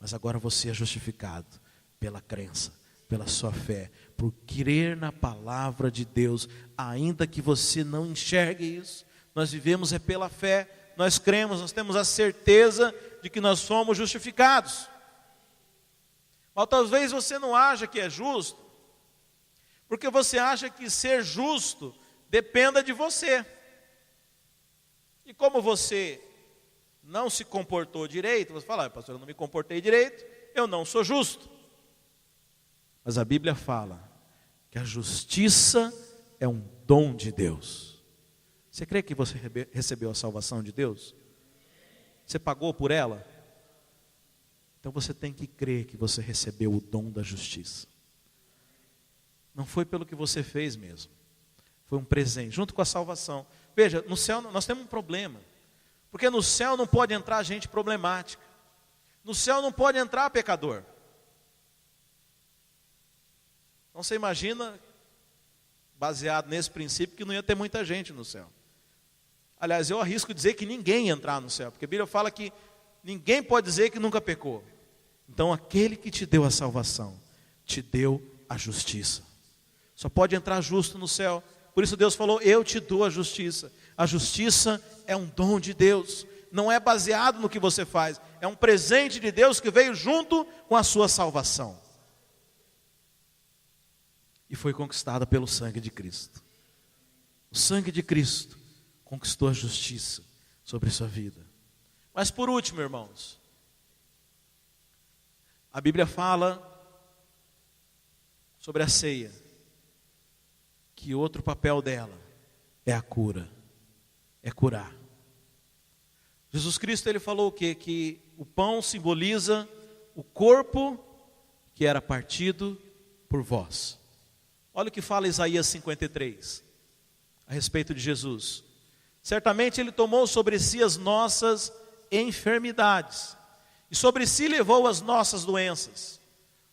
Mas agora você é justificado pela crença, pela sua fé, por crer na palavra de Deus, ainda que você não enxergue isso. Nós vivemos pela fé, nós cremos, nós temos a certeza de que nós somos justificados. Mas talvez você não acha que é justo, porque você acha que ser justo dependa de você. E como você não se comportou direito, você fala, pastor, eu não me comportei direito, eu não sou justo. Mas a Bíblia fala que a justiça é um dom de Deus. Você crê que você recebeu a salvação de Deus? Você pagou por ela? Então você tem que crer que você recebeu o dom da justiça. Não foi pelo que você fez mesmo. Foi um presente, junto com a salvação. Veja, no céu nós temos um problema. Porque no céu não pode entrar gente problemática. No céu não pode entrar pecador. Então você imagina, baseado nesse princípio, que não ia ter muita gente no céu. Aliás, eu arrisco dizer que ninguém ia entrar no céu. Porque a Bíblia fala que ninguém pode dizer que nunca pecou. Então aquele que te deu a salvação, te deu a justiça. Só pode entrar justo no céu. Por isso Deus falou, eu te dou a justiça. A justiça é um dom de Deus. Não é baseado no que você faz. É um presente de Deus que veio junto com a sua salvação. E foi conquistada pelo sangue de Cristo. O sangue de Cristo conquistou a justiça sobre sua vida. Mas por último, irmãos, a Bíblia fala sobre a ceia, que outro papel dela é a cura, é curar. Jesus Cristo, ele falou o quê? Que o pão simboliza o corpo que era partido por vós. Olha o que fala Isaías 53, a respeito de Jesus. Certamente ele tomou sobre si as nossas enfermidades, e sobre si levou as nossas doenças.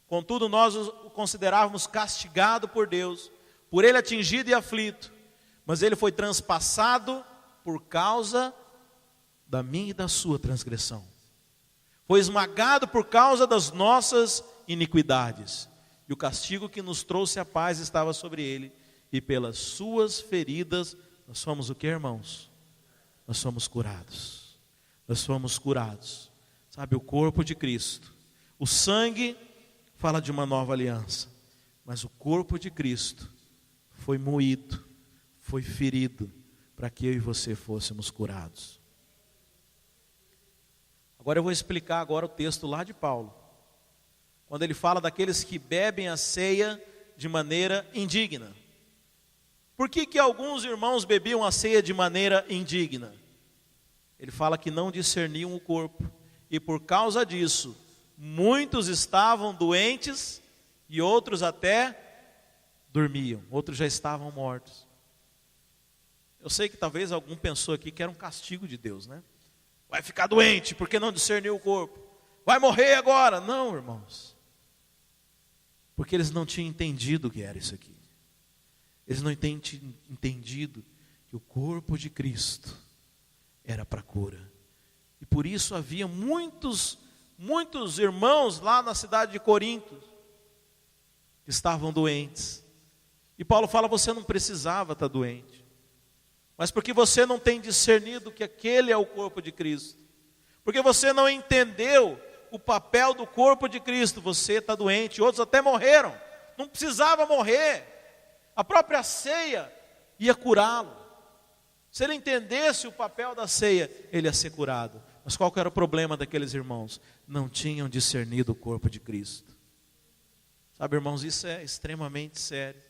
Contudo, nós o considerávamos castigado por Deus, por ele atingido e aflito, mas ele foi transpassado por causa da minha e da sua transgressão. Foi esmagado por causa das nossas iniquidades. E o castigo que nos trouxe a paz estava sobre ele, e pelas suas feridas nós somos o que, irmãos? Nós somos curados. Nós somos curados. Sabe, o corpo de Cristo. O sangue fala de uma nova aliança, mas o corpo de Cristo foi moído, foi ferido, para que eu e você fôssemos curados. Agora eu vou explicar agora o texto lá de Paulo, quando ele fala daqueles que bebem a ceia de maneira indigna. Por que alguns irmãos bebiam a ceia de maneira indigna? Ele fala que não discerniam o corpo, e por causa disso, muitos estavam doentes, e outros até dormiam, outros já estavam mortos. Eu sei que talvez algum pensou aqui que era um castigo de Deus, né? Vai ficar doente porque não discerniu o corpo. Vai morrer agora. Não, irmãos. Porque eles não tinham entendido o que era isso aqui. Eles não tinham entendido que o corpo de Cristo era para cura. E por isso havia muitos irmãos lá na cidade de Corinto que estavam doentes. E Paulo fala, você não precisava estar doente, mas porque você não tem discernido que aquele é o corpo de Cristo, porque você não entendeu o papel do corpo de Cristo, você está doente. Outros até morreram, não precisava morrer, a própria ceia ia curá-lo. Se ele entendesse o papel da ceia, ele ia ser curado. Mas qual que era o problema daqueles irmãos? Não tinham discernido o corpo de Cristo. Sabe, irmãos, isso é extremamente sério.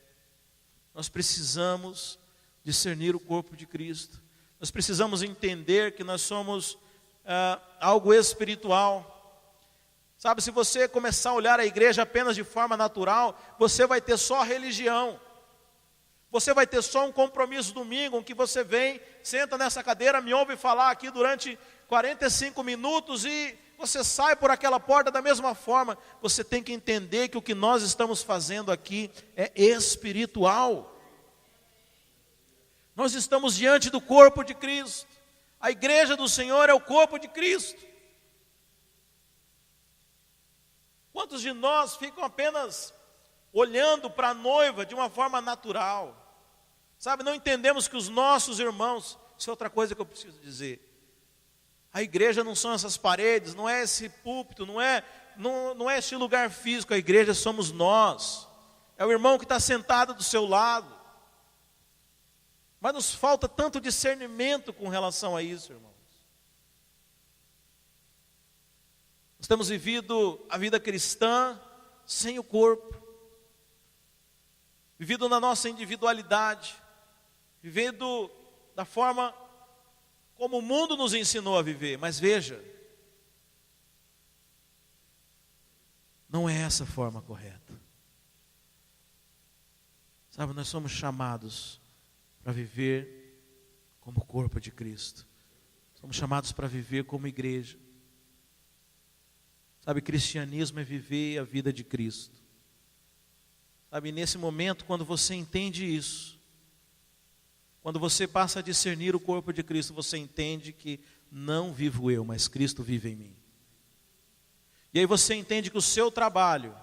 Nós precisamos discernir o corpo de Cristo. Nós precisamos entender que nós somos algo espiritual. Sabe, se você começar a olhar a igreja apenas de forma natural, você vai ter só religião. Você vai ter só um compromisso domingo, em que você vem, senta nessa cadeira, me ouve falar aqui durante 45 minutos e você sai por aquela porta da mesma forma. Você tem que entender que o que nós estamos fazendo aqui é espiritual. Nós estamos diante do corpo de Cristo. A igreja do Senhor é o corpo de Cristo. Quantos de nós ficam apenas olhando para a noiva de uma forma natural? Sabe, não entendemos que os nossos irmãos, isso é outra coisa que eu preciso dizer. A igreja não são essas paredes, não é esse púlpito, não é esse lugar físico. A igreja somos nós. É o irmão que está sentado do seu lado. Mas nos falta tanto discernimento com relação a isso, irmãos. Nós temos vivido a vida cristã sem o corpo, vivido na nossa individualidade, vivendo da forma como o mundo nos ensinou a viver. Mas veja, não é essa a forma correta. Sabe, nós somos chamados para viver como corpo de Cristo. Somos chamados para viver como igreja. Sabe, cristianismo é viver a vida de Cristo. Sabe, nesse momento, quando você entende isso, quando você passa a discernir o corpo de Cristo, você entende que não vivo eu, mas Cristo vive em mim. E aí você entende que o seu trabalho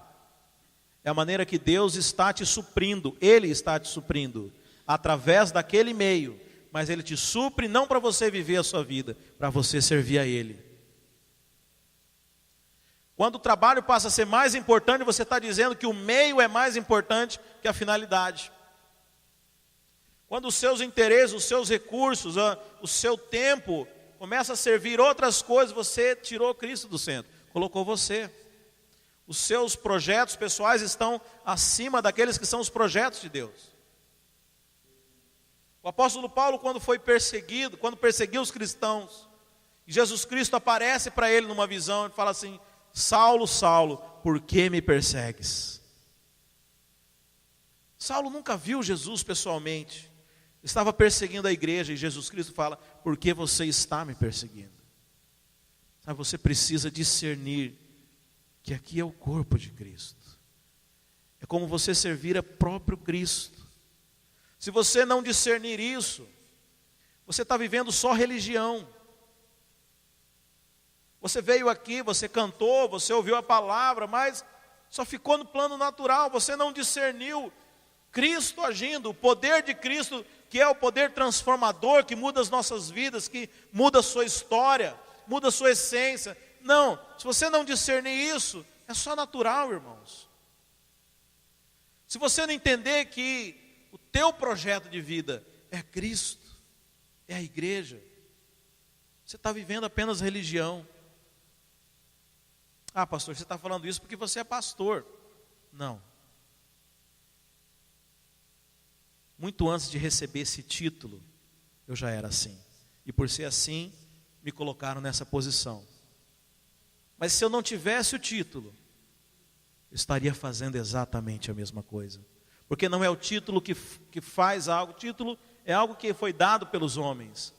é a maneira que Deus está te suprindo, Ele está te suprindo, através daquele meio, mas Ele te supre não para você viver a sua vida, para você servir a Ele. Quando o trabalho passa a ser mais importante, você está dizendo que o meio é mais importante que a finalidade. Quando os seus interesses, os seus recursos, o seu tempo começa a servir outras coisas, você tirou Cristo do centro, colocou você. Os seus projetos pessoais estão acima daqueles que são os projetos de Deus. O apóstolo Paulo, quando perseguiu os cristãos, e Jesus Cristo aparece para ele numa visão e fala assim: Saulo, Saulo, por que me persegues? Saulo nunca viu Jesus pessoalmente, estava perseguindo a igreja, e Jesus Cristo fala: por que você está me perseguindo? Sabe, você precisa discernir que aqui é o corpo de Cristo. É como você servir a próprio Cristo. Se você não discernir isso, você está vivendo só religião. Você veio aqui, você cantou, você ouviu a palavra, mas só ficou no plano natural. Você não discerniu Cristo agindo, o poder de Cristo, que é o poder transformador, que muda as nossas vidas, que muda a sua história, muda a sua essência. Não, se você não discernir isso, é só natural, irmãos. Se você não entender que o teu projeto de vida é Cristo, é a igreja, você está vivendo apenas religião. Ah, pastor, você está falando isso porque você é pastor. Não. Muito antes de receber esse título, eu já era assim. E por ser assim, me colocaram nessa posição. Mas se eu não tivesse o título, eu estaria fazendo exatamente a mesma coisa. Porque não é o título que faz algo, o título é algo que foi dado pelos homens.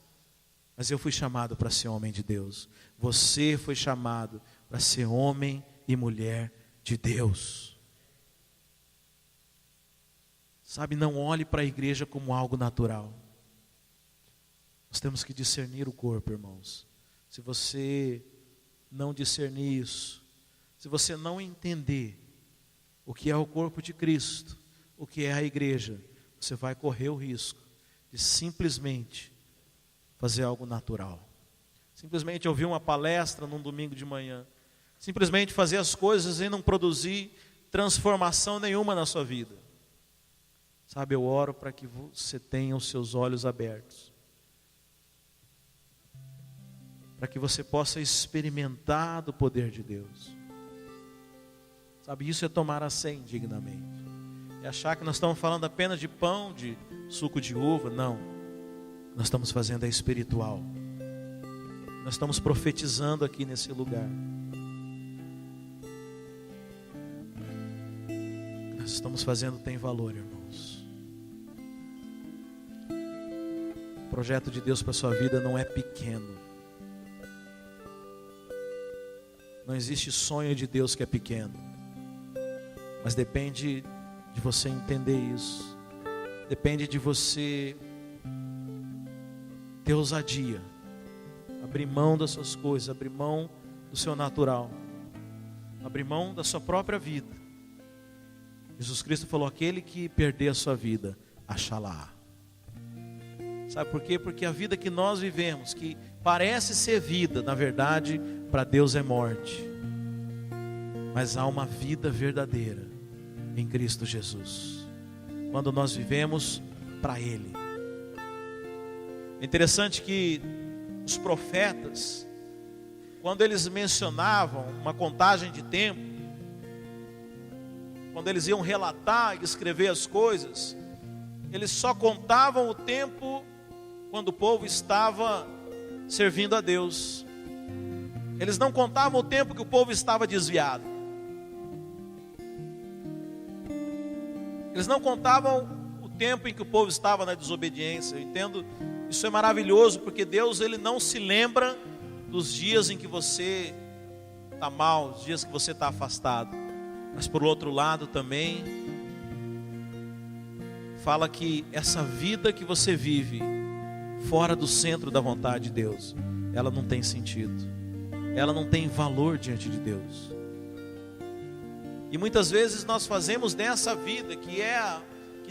Mas eu fui chamado para ser homem de Deus. Você foi chamado para ser homem e mulher de Deus. Sabe, não olhe para a igreja como algo natural. Nós temos que discernir o corpo, irmãos. Se você não discernir isso, se você não entender o que é o corpo de Cristo, o que é a igreja, você vai correr o risco de simplesmente fazer algo natural. Simplesmente ouvir uma palestra num domingo de manhã. Simplesmente fazer as coisas e não produzir transformação nenhuma na sua vida. Sabe, eu oro para que você tenha os seus olhos abertos, para que você possa experimentar do poder de Deus. Sabe, isso é tomar a ceia indignamente. É achar que nós estamos falando apenas de pão, de suco de uva. Não. Nós estamos fazendo é espiritual. Nós estamos profetizando aqui nesse lugar. Nós estamos fazendo tem valor, irmãos. O projeto de Deus para a sua vida não é pequeno. Não existe sonho de Deus que é pequeno. Mas depende de você entender isso. Depende de você ter ousadia. Abrir mão das suas coisas, abrir mão do seu natural. abrir mão da sua própria vida. Jesus Cristo falou: aquele que perder a sua vida, achá-la. Sabe por quê? Porque a vida que nós vivemos, que parece ser vida, na verdade, para Deus é morte. Mas há uma vida verdadeira em Cristo Jesus, quando nós vivemos para Ele. É interessante que os profetas, quando eles mencionavam uma contagem de tempo, quando eles iam relatar e escrever as coisas, eles só contavam o tempo quando o povo estava servindo a Deus. Eles não contavam o tempo que o povo estava desviado. Eles não contavam o tempo em que o povo estava na desobediência. Eu entendo, isso é maravilhoso, porque Deus, Ele não se lembra dos dias em que você está mal, os dias que você está afastado. Mas por outro lado também, fala que essa vida que você vive fora do centro da vontade de Deus, ela não tem sentido, ela não tem valor diante de Deus. E muitas vezes nós fazemos dessa vida que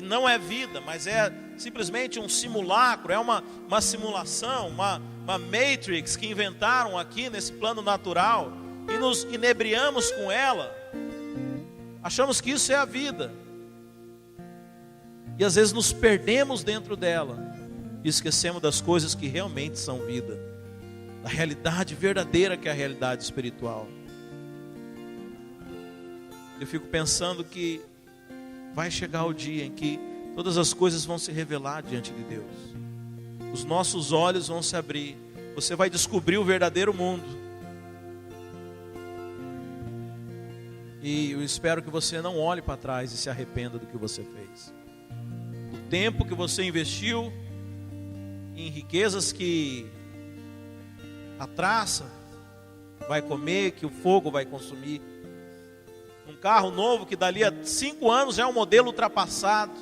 não é vida, mas é simplesmente um simulacro, é uma simulação, uma matrix que inventaram aqui nesse plano natural, e nos inebriamos com ela, achamos que isso é a vida, e às vezes nos perdemos dentro dela, e esquecemos das coisas que realmente são vida, da realidade verdadeira que é a realidade espiritual. Eu fico pensando que vai chegar o dia em que todas as coisas vão se revelar diante de Deus. Os nossos olhos vão se abrir. Você vai descobrir o verdadeiro mundo. E eu espero que você não olhe para trás e se arrependa do que você fez. O tempo que você investiu em riquezas que a traça vai comer, que o fogo vai consumir. Um carro novo que dali a 5 anos já é um modelo ultrapassado.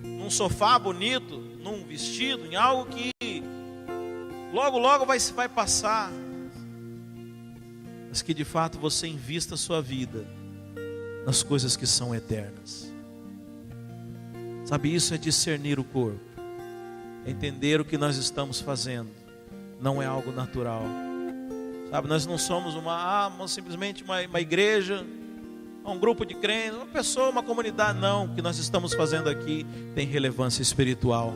Num sofá bonito, num vestido, em algo que logo vai passar. Mas que de fato você invista a sua vida nas coisas que são eternas. Sabe, isso é discernir o corpo. É entender o que nós estamos fazendo. Não é algo natural. Sabe, nós não somos simplesmente uma igreja, um grupo de crentes, uma pessoa, uma comunidade. Não, o que nós estamos fazendo aqui tem relevância espiritual.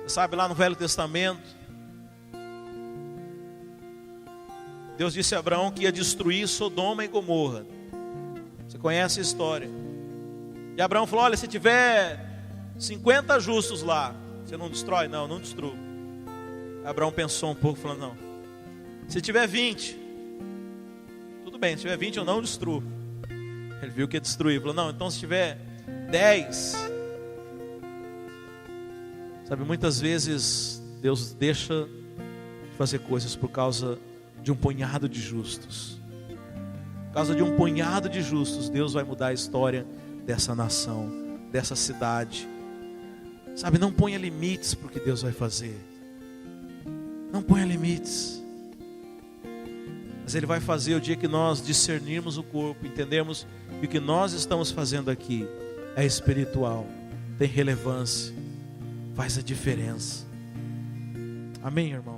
Você sabe, lá no Velho Testamento, Deus disse a Abraão que ia destruir Sodoma e Gomorra. Você conhece a história. E Abraão falou: olha, se tiver 50 justos lá, você não destrói? Não, não destruo. Abraão pensou um pouco, falou: não. Se tiver 20, tudo bem, se tiver 20 eu não destruo. Ele viu que ia destruir, falou: não, então se tiver 10. Sabe, muitas vezes Deus deixa de fazer coisas por causa de um punhado de justos. Por causa de um punhado de justos, Deus vai mudar a história dessa nação, dessa cidade. Sabe, não ponha limites para o que Deus vai fazer. Não ponha limites. Mas Ele vai fazer o dia que nós discernirmos o corpo, entendermos que o que nós estamos fazendo aqui é espiritual, tem relevância, faz a diferença. Amém, irmão?